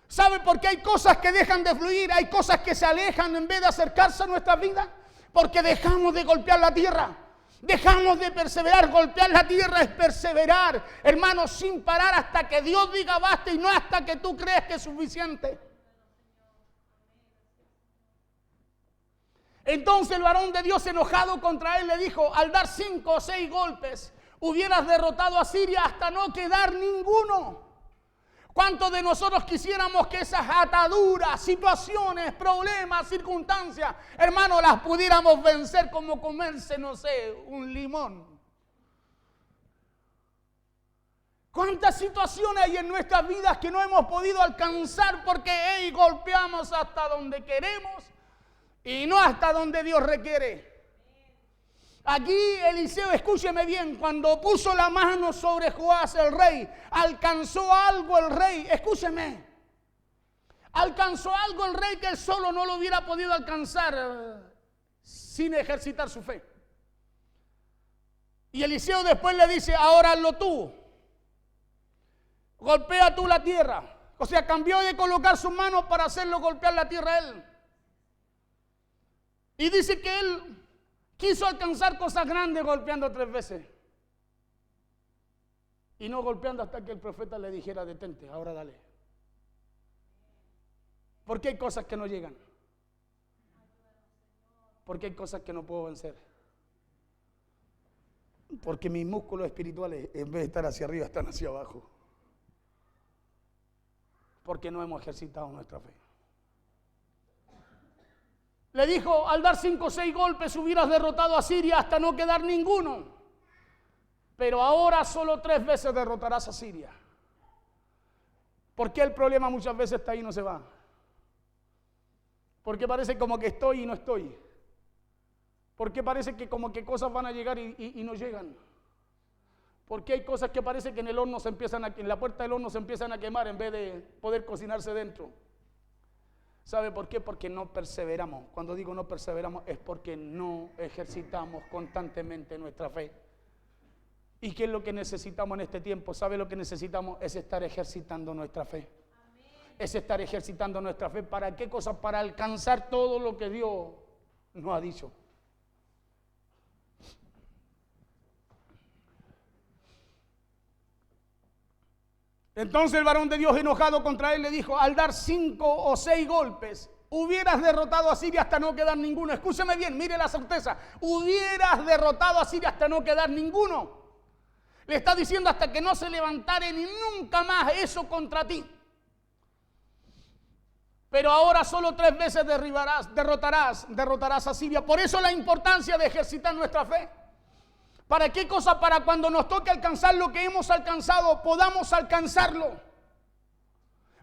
¿Sabe por qué hay cosas que dejan de fluir? Hay cosas que se alejan en vez de acercarse a nuestra vida. Porque dejamos de golpear la tierra. Dejamos de perseverar. Golpear la tierra es perseverar, hermanos, sin parar hasta que Dios diga basta y no hasta que tú creas que es suficiente. Entonces el varón de Dios, enojado contra él, le dijo, al dar 5 o 6 golpes, hubieras derrotado a Siria hasta no quedar ninguno. ¿Cuántos de nosotros quisiéramos que esas ataduras, situaciones, problemas, circunstancias, hermanos, las pudiéramos vencer como comerse, no sé, un limón? ¿Cuántas situaciones hay en nuestras vidas que no hemos podido alcanzar porque golpeamos hasta donde queremos y no hasta donde Dios requiere? Aquí Eliseo, escúcheme bien, cuando puso la mano sobre Joás el rey, alcanzó algo el rey, escúcheme, alcanzó algo el rey que él solo no lo hubiera podido alcanzar sin ejercitar su fe. Y Eliseo después le dice, ahora hazlo tú, golpea tú la tierra. O sea, cambió de colocar sus manos para hacerlo golpear la tierra a él. Y dice que él quiso alcanzar cosas grandes golpeando 3 veces. Y no golpeando hasta que el profeta le dijera, detente, ahora dale. Porque hay cosas que no llegan. Porque hay cosas que no puedo vencer. Porque mis músculos espirituales, en vez de estar hacia arriba, están hacia abajo. Porque no hemos ejercitado nuestra fe. Le dijo, al dar 5 o 6 golpes hubieras derrotado a Siria hasta no quedar ninguno. Pero ahora solo 3 veces derrotarás a Siria. ¿Por qué el problema muchas veces está ahí y no se va? Porque parece como que estoy y no estoy. Porque parece que como que cosas van a llegar y no llegan. Porque hay cosas que parece que en el horno en la puerta del horno se empiezan a quemar en vez de poder cocinarse dentro. ¿Sabe por qué? Porque no perseveramos. Cuando digo no perseveramos es porque no ejercitamos constantemente nuestra fe. ¿Y qué es lo que necesitamos en este tiempo? ¿Sabe lo que necesitamos? Es estar ejercitando nuestra fe. Amén. Es estar ejercitando nuestra fe. ¿Para qué cosa? Para alcanzar todo lo que Dios nos ha dicho. Entonces el varón de Dios, enojado contra él, le dijo, al dar 5 o 6 golpes, hubieras derrotado a Siria hasta no quedar ninguno. Escúcheme bien, mire la certeza. Hubieras derrotado a Siria hasta no quedar ninguno. Le está diciendo hasta que no se levantare ni nunca más eso contra ti. Pero ahora solo 3 veces derrotarás a Siria. Por eso la importancia de ejercitar nuestra fe. ¿Para qué cosa? Para cuando nos toque alcanzar lo que hemos alcanzado, podamos alcanzarlo.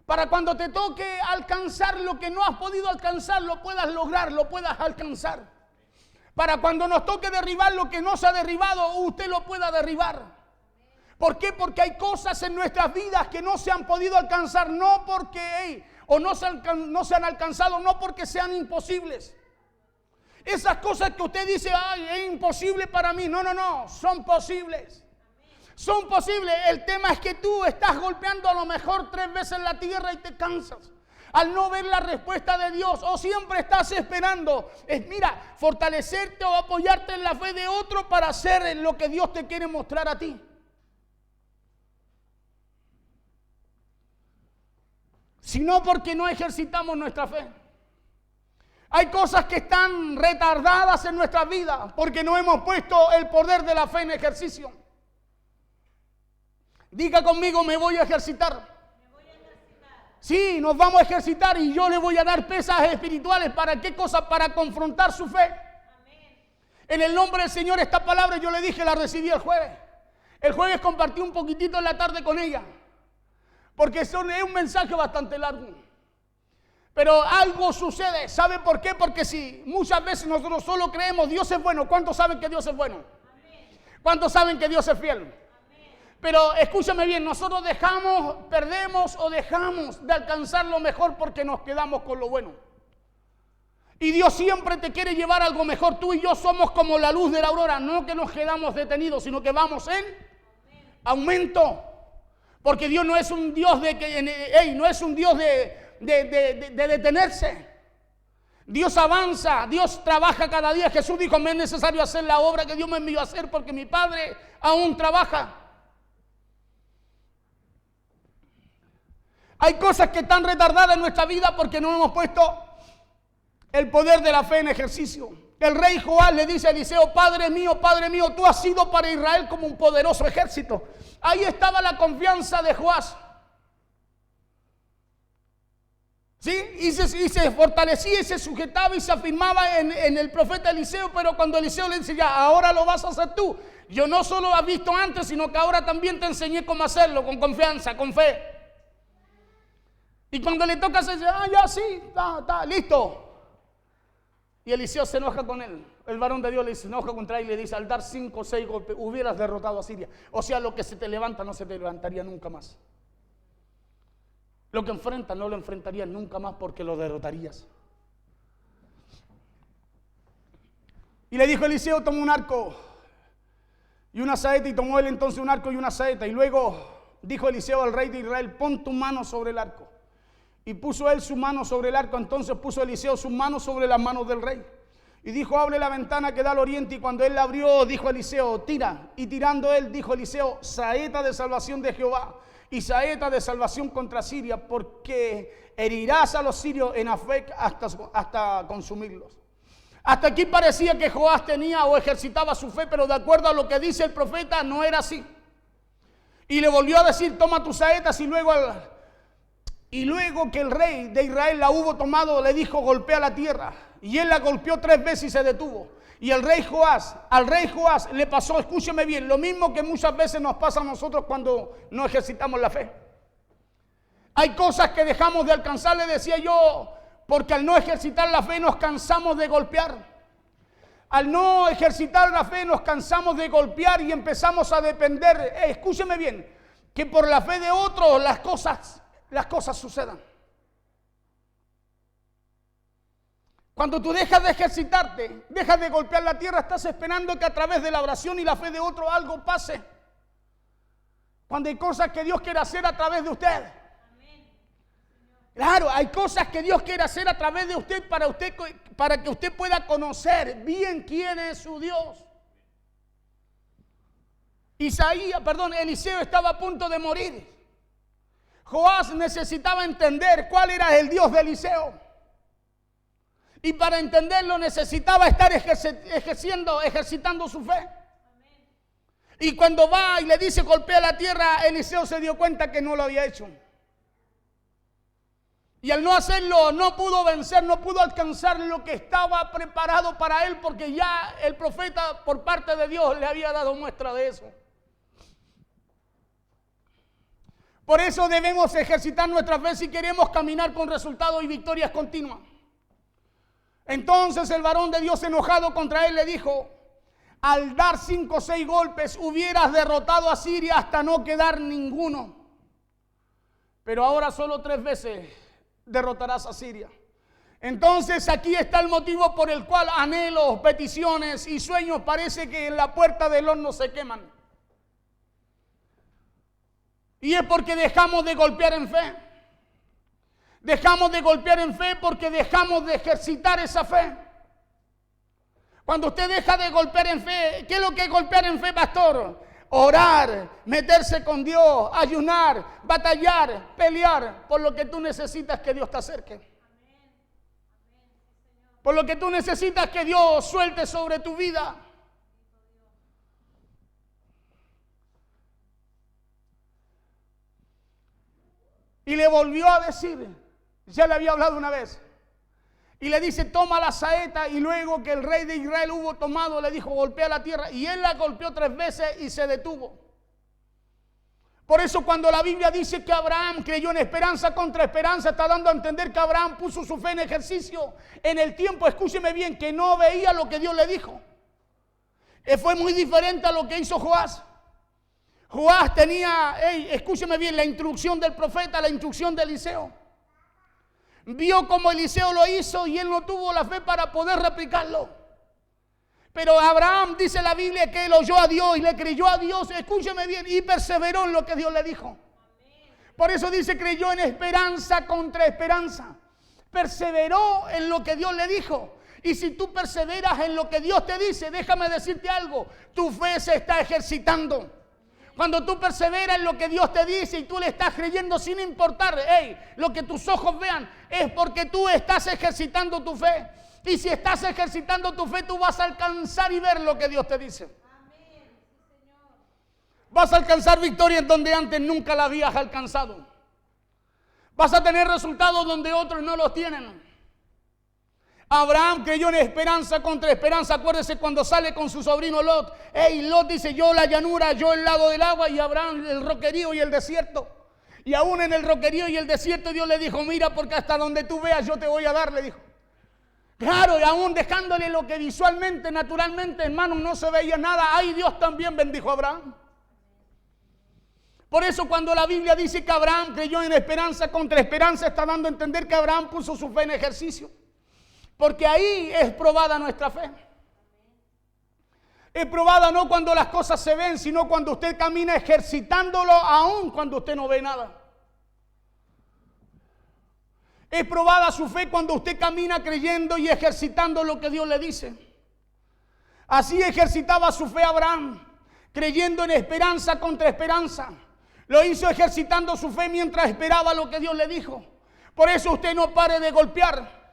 Para cuando te toque alcanzar lo que no has podido alcanzar, lo puedas lograr, lo puedas alcanzar. Para cuando nos toque derribar lo que no se ha derribado, usted lo pueda derribar. ¿Por qué? Porque hay cosas en nuestras vidas que no se han podido alcanzar, no porque, no se han alcanzado, no porque sean imposibles. Esas cosas que usted dice, ay, es imposible para mí. No, son posibles. Son posibles. El tema es que tú estás golpeando a lo mejor 3 veces la tierra y te cansas. al no ver la respuesta de Dios, o siempre estás esperando, mira, fortalecerte o apoyarte en la fe de otro para hacer lo que Dios te quiere mostrar a ti. Sino porque no ejercitamos nuestra fe. Hay cosas que están retardadas en nuestra vida porque no hemos puesto el poder de la fe en ejercicio. Diga conmigo, me voy a ejercitar. Sí, nos vamos a ejercitar y yo le voy a dar pesas espirituales. ¿Para qué cosa? Para confrontar su fe. Amén. En el nombre del Señor, esta palabra yo le dije, la recibí el jueves. El jueves compartí un poquitito en la tarde con ella. Porque es un mensaje bastante largo. Pero algo sucede. ¿Sabe por qué? Porque si muchas veces nosotros solo creemos Dios es bueno, ¿cuántos saben que Dios es bueno? Amén. ¿Cuántos saben que Dios es fiel? Amén. Pero escúchame bien, nosotros perdemos o dejamos de alcanzar lo mejor porque nos quedamos con lo bueno. Y Dios siempre te quiere llevar algo mejor. Tú y yo somos como la luz de la aurora, no que nos quedamos detenidos, sino que vamos en aumento. Porque Dios no es un Dios no es un Dios de detenerse. Dios avanza, Dios trabaja cada día. Jesús dijo, me es necesario hacer la obra que Dios me envió a hacer porque mi Padre aún trabaja. Hay cosas que están retardadas en nuestra vida porque no hemos puesto el poder de la fe en ejercicio. El rey Joás le dice a Eliseo, Padre mío, tú has sido para Israel como un poderoso ejército. Ahí estaba la confianza de Joás. ¿Sí? Y se fortalecía y se sujetaba y se afirmaba en el profeta Eliseo, pero cuando Eliseo le dice, ya, ahora lo vas a hacer tú. Yo no solo has visto antes, sino que ahora también te enseñé cómo hacerlo, con confianza, con fe. Y cuando le toca, se dice, ya sí, está, listo. Y Eliseo se enoja con él. El varón de Dios se enoja contra él y le dice, al dar 5 o 6 golpes, hubieras derrotado a Siria. O sea, lo que se te levanta no se te levantaría nunca más. Lo que enfrentas no lo enfrentarías nunca más porque lo derrotarías. Y le dijo Eliseo, toma un arco y una saeta, y tomó él entonces un arco y una saeta. Y luego dijo Eliseo al rey de Israel, pon tu mano sobre el arco. Y puso él su mano sobre el arco. Entonces puso Eliseo su mano sobre las manos del rey. Y dijo, abre la ventana que da al oriente. Y cuando él la abrió, dijo Eliseo, tira. Y tirando él, dijo Eliseo, saeta de salvación de Jehová y saeta de salvación contra Siria, porque herirás a los sirios en Afec hasta consumirlos. Hasta aquí parecía que Joás tenía o ejercitaba su fe, pero de acuerdo a lo que dice el profeta, no era así. Y le volvió a decir, toma tus saetas, y luego que el rey de Israel la hubo tomado, le dijo, golpea la tierra. Y él la golpeó 3 veces y se detuvo. Y al rey Joás le pasó, escúcheme bien, lo mismo que muchas veces nos pasa a nosotros cuando no ejercitamos la fe. Hay cosas que dejamos de alcanzar, le decía yo, porque al no ejercitar la fe nos cansamos de golpear. Al no ejercitar la fe nos cansamos de golpear y empezamos a depender, escúcheme bien, que por la fe de otros las cosas sucedan. Cuando tú dejas de ejercitarte, dejas de golpear la tierra, estás esperando que a través de la oración y la fe de otro algo pase. Cuando hay cosas que Dios quiere hacer a través de usted. Claro, hay cosas que Dios quiere hacer a través de usted para que usted pueda conocer bien quién es su Dios. Eliseo estaba a punto de morir. Joás necesitaba entender cuál era el Dios de Eliseo. Y para entenderlo necesitaba estar ejercitando su fe. Y cuando va y le dice golpea la tierra, Eliseo se dio cuenta que no lo había hecho. Y al no hacerlo, no pudo vencer, no pudo alcanzar lo que estaba preparado para él, porque ya el profeta por parte de Dios le había dado muestra de eso. Por eso debemos ejercitar nuestra fe si queremos caminar con resultados y victorias continuas. Entonces el varón de Dios, enojado contra él, le dijo, al dar 5 o 6 golpes hubieras derrotado a Siria hasta no quedar ninguno. Pero ahora solo 3 veces derrotarás a Siria. Entonces aquí está el motivo por el cual anhelos, peticiones y sueños parece que en la puerta del horno se queman. Y es porque dejamos de golpear en fe. Dejamos de golpear en fe porque dejamos de ejercitar esa fe. Cuando usted deja de golpear en fe, ¿qué es lo que es golpear en fe, pastor? Orar, meterse con Dios, ayunar, batallar, pelear por lo que tú necesitas que Dios te acerque. Por lo que tú necesitas que Dios suelte sobre tu vida. Y le volvió a decir, ya le había hablado una vez, y le dice, toma la saeta, y luego que el rey de Israel hubo tomado, le dijo, golpea la tierra, y él la golpeó 3 veces y se detuvo. Por eso cuando la Biblia dice que Abraham creyó en esperanza contra esperanza, está dando a entender que Abraham puso su fe en ejercicio en el tiempo, escúcheme bien, que no veía lo que Dios le dijo. Fue muy diferente a lo que hizo Joás. Joás tenía, escúcheme bien, la instrucción del profeta, la instrucción de Eliseo. Vio como Eliseo lo hizo y él no tuvo la fe para poder replicarlo. Pero Abraham, dice la Biblia, que él oyó a Dios y le creyó a Dios, escúcheme bien, y perseveró en lo que Dios le dijo. Por eso dice, creyó en esperanza contra esperanza. Perseveró en lo que Dios le dijo. Y si tú perseveras en lo que Dios te dice, déjame decirte algo, tu fe se está ejercitando. Cuando tú perseveras en lo que Dios te dice y tú le estás creyendo sin importar, lo que tus ojos vean, es porque tú estás ejercitando tu fe. Y si estás ejercitando tu fe, tú vas a alcanzar y ver lo que Dios te dice. Amén. Vas a alcanzar victoria en donde antes nunca la habías alcanzado. Vas a tener resultados donde otros no los tienen. Abraham creyó en esperanza contra esperanza. Acuérdese cuando sale con su sobrino Lot. Lot dice, yo la llanura, yo el lado del agua, y Abraham el roquerío y el desierto. Y aún en el roquerío y el desierto Dios le dijo, mira, porque hasta donde tú veas yo te voy a dar, le dijo. Claro, y aún dejándole lo que visualmente, naturalmente, hermano, no se veía nada. Ay, Dios también bendijo a Abraham. Por eso cuando la Biblia dice que Abraham creyó en esperanza contra esperanza, está dando a entender que Abraham puso su fe en ejercicio. Porque ahí es probada nuestra fe. Es probada no cuando las cosas se ven, sino cuando usted camina ejercitándolo, aún cuando usted no ve nada. Es probada su fe cuando usted camina creyendo y ejercitando lo que Dios le dice. Así ejercitaba su fe Abraham, creyendo en esperanza contra esperanza. Lo hizo ejercitando su fe mientras esperaba lo que Dios le dijo. Por eso usted no pare de golpear.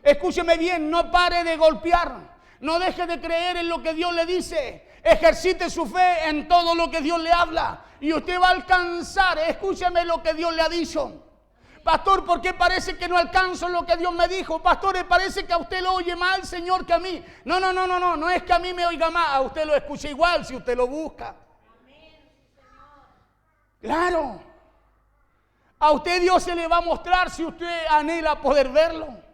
Escúcheme bien, no pare de golpear. No deje de creer en lo que Dios le dice. Ejercite su fe en todo lo que Dios le habla. Y usted va a alcanzar, escúcheme lo que Dios le ha dicho. Pastor, ¿por qué parece que no alcanzo lo que Dios me dijo? Pastor, parece que a usted lo oye más el Señor que a mí. No es que a mí me oiga más. A usted lo escucha igual si usted lo busca. Claro. A usted Dios se le va a mostrar si usted anhela poder verlo.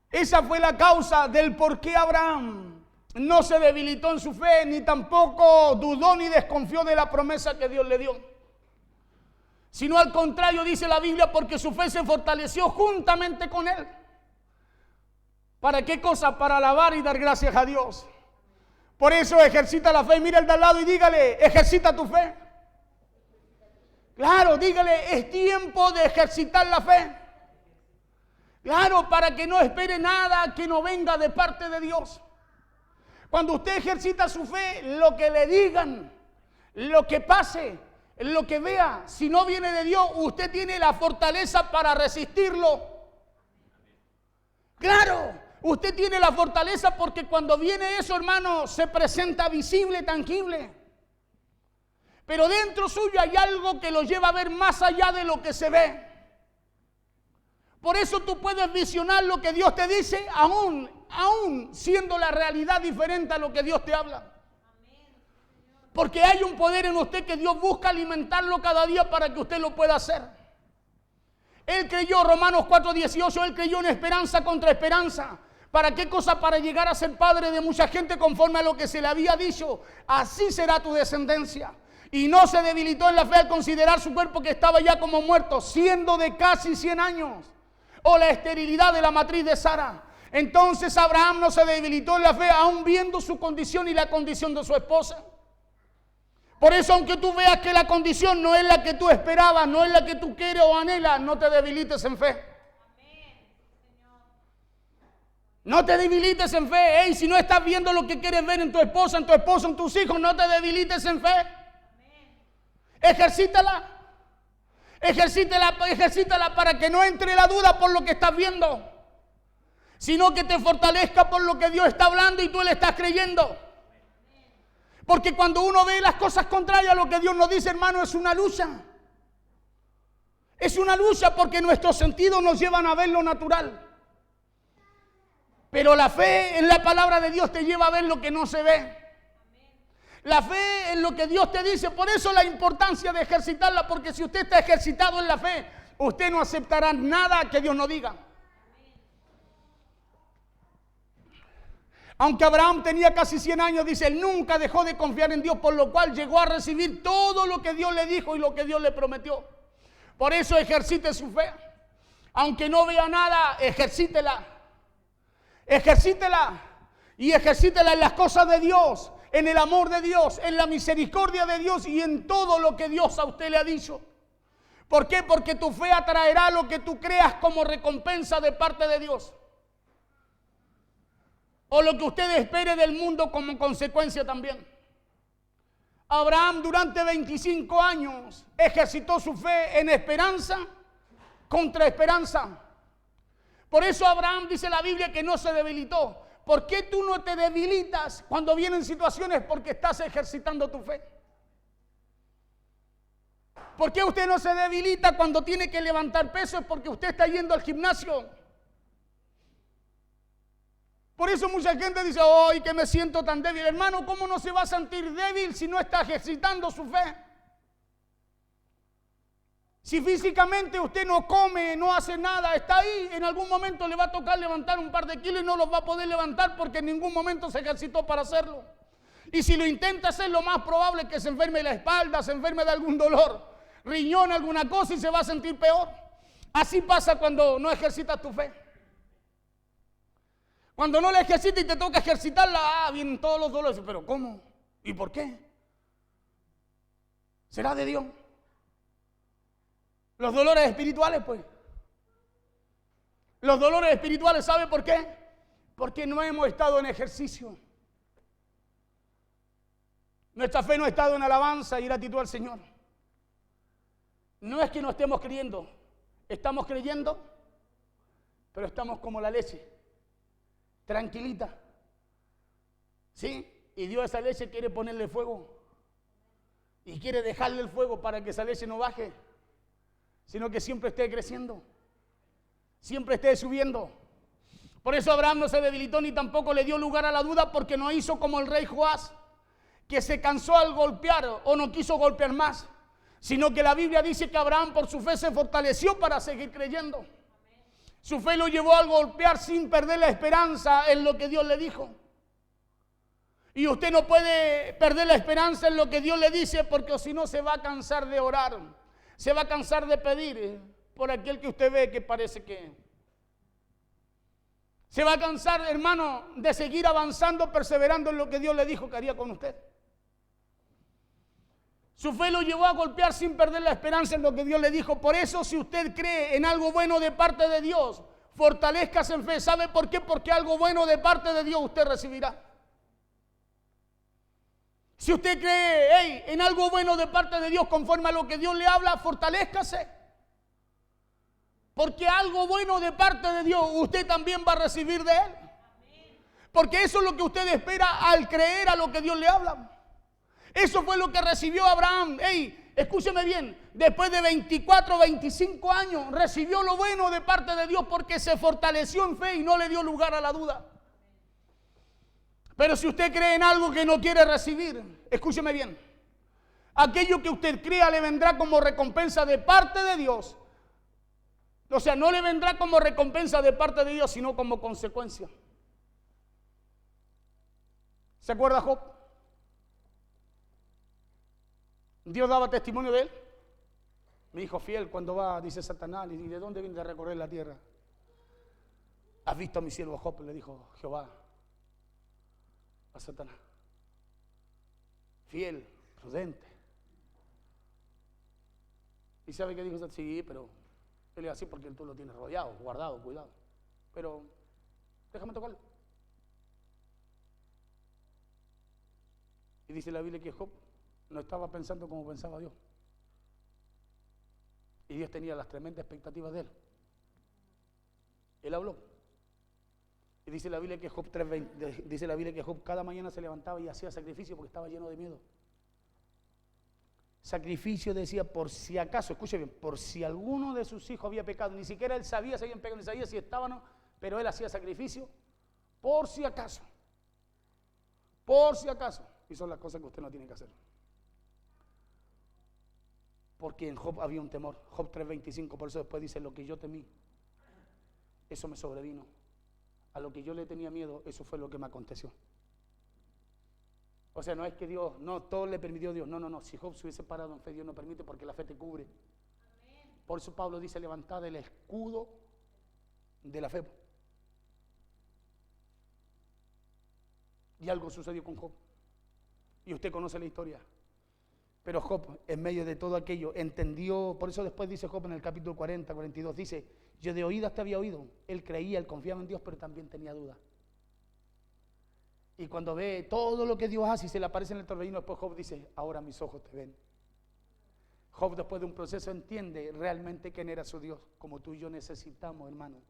Esa fue la causa del por qué Abraham no se debilitó en su fe, ni tampoco dudó ni desconfió de la promesa que Dios le dio. Sino al contrario, dice la Biblia, porque su fe se fortaleció juntamente con él. ¿Para qué cosa? Para alabar y dar gracias a Dios. Por eso ejercita la fe. Mira al de al lado y dígale, ejercita tu fe. Claro, dígale, es tiempo de ejercitar la fe. Claro, para que no espere nada que no venga de parte de Dios. Cuando usted ejercita su fe, lo que le digan, lo que pase, lo que vea, si no viene de Dios, usted tiene la fortaleza para resistirlo. Claro, usted tiene la fortaleza porque cuando viene eso, hermano, se presenta visible, tangible. Pero dentro suyo hay algo que lo lleva a ver más allá de lo que se ve. Por eso tú puedes visionar lo que Dios te dice, aún siendo la realidad diferente a lo que Dios te habla. Porque hay un poder en usted que Dios busca alimentarlo cada día para que usted lo pueda hacer. Él creyó, Romanos 4:18, él creyó en esperanza contra esperanza. ¿Para qué cosa? Para llegar a ser padre de mucha gente conforme a lo que se le había dicho. Así será tu descendencia. Y no se debilitó en la fe al considerar su cuerpo que estaba ya como muerto, siendo de casi 100 años. O la esterilidad de la matriz de Sara. Entonces Abraham no se debilitó en la fe, aún viendo su condición y la condición de su esposa. Por eso, aunque tú veas que la condición no es la que tú esperabas, no es la que tú quieres o anhelas, no te debilites en fe. No te debilites en fe. Hey, si no estás viendo lo que quieres ver en tu esposa, en tus hijos, no te debilites en fe. Ejercítala. Ejercítala para que no entre la duda por lo que estás viendo, sino que te fortalezca por lo que Dios está hablando y tú le estás creyendo. Porque cuando uno ve las cosas contrarias a lo que Dios nos dice, hermano, es una lucha. Es una lucha porque nuestros sentidos nos llevan a ver lo natural. Pero la fe en la palabra de Dios te lleva a ver lo que no se ve. La fe en lo que Dios te dice. Por eso la importancia de ejercitarla, porque si usted está ejercitado en la fe, usted no aceptará nada que Dios no diga. Aunque Abraham tenía casi 100 años, dice, él nunca dejó de confiar en Dios, por lo cual llegó a recibir todo lo que Dios le dijo y lo que Dios le prometió. Por eso ejercite su fe. Aunque no vea nada, ejercítela. Ejercítela. Y ejercítela en las cosas de Dios, en el amor de Dios, en la misericordia de Dios y en todo lo que Dios a usted le ha dicho. ¿Por qué? Porque tu fe atraerá lo que tú creas como recompensa de parte de Dios. O lo que usted espere del mundo como consecuencia también. Abraham durante 25 años ejercitó su fe en esperanza contra esperanza. Por eso Abraham, dice la Biblia, que no se debilitó. ¿Por qué tú no te debilitas cuando vienen situaciones? Porque estás ejercitando tu fe. ¿Por qué usted no se debilita cuando tiene que levantar peso? Es porque usted está yendo al gimnasio. Por eso mucha gente dice, ¡ay, que me siento tan débil! Hermano, ¿cómo no se va a sentir débil si no está ejercitando su fe? Si físicamente usted no come, no hace nada, está ahí, en algún momento le va a tocar levantar un par de kilos y no los va a poder levantar porque en ningún momento se ejercitó para hacerlo. Y si lo intenta hacer, lo más probable es que se enferme la espalda, se enferme de algún dolor, riñón, alguna cosa, y se va a sentir peor. Así pasa cuando no ejercitas tu fe. Cuando no la ejercitas y te toca ejercitarla, vienen todos los dolores. ¿Pero cómo? ¿Y por qué? ¿Será de Dios? Los dolores espirituales, pues. Los dolores espirituales, ¿sabe por qué? Porque no hemos estado en ejercicio. Nuestra fe no ha estado en alabanza y gratitud al Señor. No es que no estemos creyendo, estamos creyendo, pero estamos como la leche, tranquilita. ¿Sí? Y Dios a esa leche quiere ponerle fuego. Y quiere dejarle el fuego para que esa leche no baje, sino que siempre esté creciendo, siempre esté subiendo. Por eso Abraham no se debilitó ni tampoco le dio lugar a la duda, porque no hizo como el rey Joás, que se cansó al golpear o no quiso golpear más, sino que la Biblia dice que Abraham por su fe se fortaleció para seguir creyendo. Su fe lo llevó a golpear sin perder la esperanza en lo que Dios le dijo. Y usted no puede perder la esperanza en lo que Dios le dice, porque si no se va a cansar de orar, se va a cansar de pedir por aquel que usted ve que parece que... Se va a cansar, hermano, de seguir avanzando, perseverando en lo que Dios le dijo que haría con usted. Su fe lo llevó a golpear sin perder la esperanza en lo que Dios le dijo. Por eso, si usted cree en algo bueno de parte de Dios, fortalézcase en fe. ¿Sabe por qué? Porque algo bueno de parte de Dios usted recibirá. Si usted cree en algo bueno de parte de Dios conforme a lo que Dios le habla, fortalézcase. Porque algo bueno de parte de Dios usted también va a recibir de Él. Porque eso es lo que usted espera al creer a lo que Dios le habla. Eso fue lo que recibió Abraham. Escúcheme bien, después de 24, 25 años recibió lo bueno de parte de Dios porque se fortaleció en fe y no le dio lugar a la duda. Pero si usted cree en algo que no quiere recibir, escúcheme bien, aquello que usted crea le vendrá como recompensa de parte de Dios. O sea, no le vendrá como recompensa de parte de Dios, sino como consecuencia. ¿Se acuerda Job? Dios daba testimonio de él. Mi hijo fiel, cuando va, dice Satanás, ¿y de dónde viene a recorrer la tierra? ¿Has visto a mi siervo Job? Le dijo Jehová a Satanás. Fiel, prudente. ¿Y sabe qué dijo? Sí, pero él es así porque tú lo tienes rodeado, guardado, cuidado. Pero déjame tocarlo. Y dice la Biblia que Job no estaba pensando como pensaba Dios. Y Dios tenía las tremendas expectativas de él. Él habló. Y dice la Biblia que Job 3:20, dice la Biblia que Job cada mañana se levantaba y hacía sacrificio porque estaba lleno de miedo. Sacrificio, decía, por si acaso, escuche bien, por si alguno de sus hijos había pecado, ni siquiera él sabía si habían pecado, ni sabía si estaban o no, pero él hacía sacrificio por si acaso. Por si acaso. Y son las cosas que usted no tiene que hacer. Porque en Job había un temor. Job 3:25, por eso después dice, lo que yo temí, eso me sobrevino. A lo que yo le tenía miedo, eso fue lo que me aconteció. O sea, no es que Dios, no, todo le permitió Dios. No. Si Job se hubiese parado en fe, Dios no permite porque la fe te cubre. Amén. Por eso Pablo dice, levantad el escudo de la fe. Y algo sucedió con Job. Y usted conoce la historia. Pero Job, en medio de todo aquello, entendió, por eso después dice Job en el capítulo 40, 42, dice, yo de oídas te había oído. Él creía, él confiaba en Dios, pero también tenía duda. Y cuando ve todo lo que Dios hace y se le aparece en el torbellino, después Job dice, ahora mis ojos te ven. Job, después de un proceso, entiende realmente quién era su Dios. Como tú y yo necesitamos, hermano,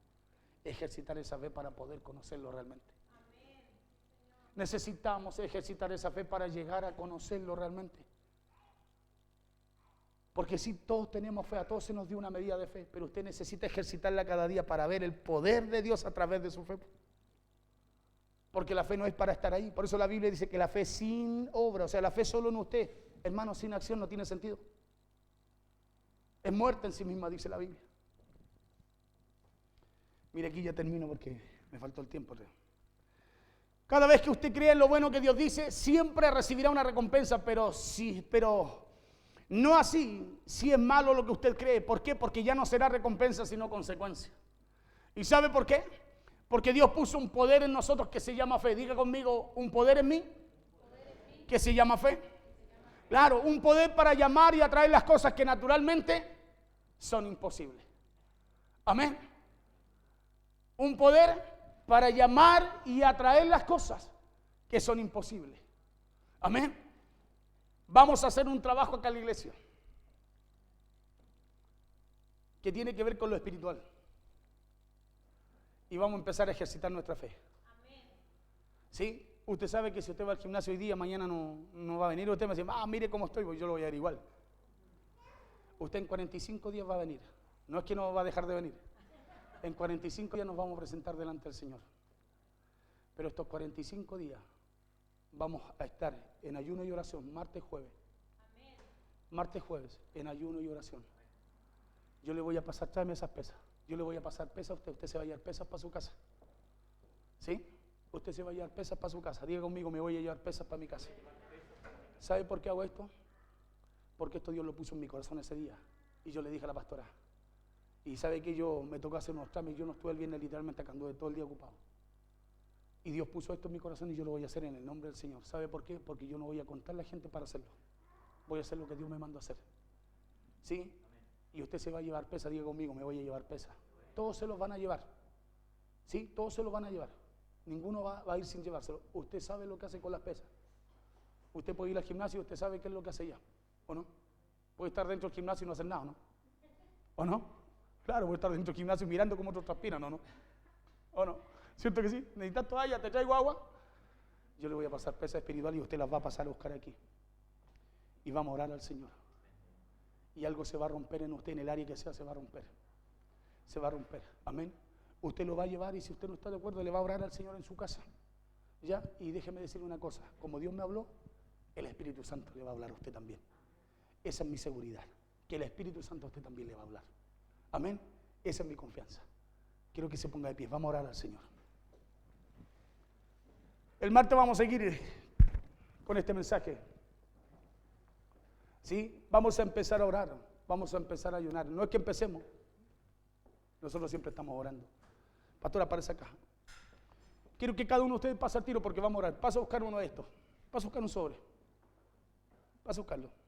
ejercitar esa fe para poder conocerlo realmente. Amén. Necesitamos ejercitar esa fe para llegar a conocerlo realmente. Porque si todos tenemos fe, a todos se nos dio una medida de fe, pero usted necesita ejercitarla cada día para ver el poder de Dios a través de su fe. Porque la fe no es para estar ahí. Por eso la Biblia dice que la fe sin obra, o sea, la fe solo en usted, hermano, sin acción no tiene sentido. Es muerta en sí misma, dice la Biblia. Mire, aquí ya termino porque me faltó el tiempo. Cada vez que usted cree en lo bueno que Dios dice, siempre recibirá una recompensa, pero no así si es malo lo que usted cree. ¿Por qué? Porque ya no será recompensa sino consecuencia. ¿Y sabe por qué? Porque Dios puso un poder en nosotros que se llama fe. Diga conmigo, un poder en mí que se llama fe. Claro, un poder para llamar y atraer las cosas que naturalmente son imposibles. Amén. Un poder para llamar y atraer las cosas que son imposibles. Amén. Vamos a hacer un trabajo acá en la iglesia que tiene que ver con lo espiritual. Y vamos a empezar a ejercitar nuestra fe. Amén. ¿Sí? Usted sabe que si usted va al gimnasio hoy día, mañana no va a venir. Usted me dice, mire cómo estoy, pues yo lo voy a ver igual. Usted en 45 días va a venir. No es que no va a dejar de venir. En 45 días nos vamos a presentar delante del Señor. Pero estos 45 días vamos a estar en ayuno y oración, martes, jueves. Amén. Martes, jueves, en ayuno y oración. Yo le voy a pasar, tráeme esas pesas. Yo le voy a pasar pesas a usted, usted se va a llevar pesas para su casa. ¿Sí? Usted se va a llevar pesas para su casa. Diga conmigo, me voy a llevar pesas para mi casa. ¿Sabe por qué hago esto? Porque esto Dios lo puso en mi corazón ese día. Y yo le dije a la pastora. Y sabe que yo me tocó hacer unos trámites. Yo no estuve el viernes literalmente acá, anduve todo el día ocupado. Y Dios puso esto en mi corazón y yo lo voy a hacer en el nombre del Señor. ¿Sabe por qué? Porque yo no voy a contar a la gente para hacerlo. Voy a hacer lo que Dios me mandó a hacer. ¿Sí? Y usted se va a llevar pesa, diga conmigo, me voy a llevar pesa. Todos se los van a llevar. ¿Sí? Todos se los van a llevar. Ninguno va a ir sin llevárselo. Usted sabe lo que hace con las pesas. Usted puede ir al gimnasio y usted sabe qué es lo que hace ella. ¿O no? Puede estar dentro del gimnasio y no hacer nada, ¿no? ¿O no? Claro, puede estar dentro del gimnasio mirando cómo otros transpiran, ¿o no? ¿O no? ¿Cierto que sí? ¿Necesitas toalla? ¿Te traigo agua? Yo le voy a pasar pesas espirituales y usted las va a pasar a buscar aquí. Y vamos a orar al Señor. Y algo se va a romper en usted, en el área que sea, se va a romper. Se va a romper. Amén. Usted lo va a llevar y si usted no está de acuerdo, le va a orar al Señor en su casa. ¿Ya? Y déjeme decirle una cosa. Como Dios me habló, el Espíritu Santo le va a hablar a usted también. Esa es mi seguridad. Que el Espíritu Santo a usted también le va a hablar. Amén. Esa es mi confianza. Quiero que se ponga de pie. Vamos a orar al Señor. El martes vamos a seguir con este mensaje. ¿Sí? Vamos a empezar a orar, vamos a empezar a ayunar. No es que empecemos, nosotros siempre estamos orando. Pastora, aparece acá. Quiero que cada uno de ustedes pase al tiro porque vamos a orar. Pasa a buscar uno de estos, pasa a buscar un sobre. Vas a buscarlo.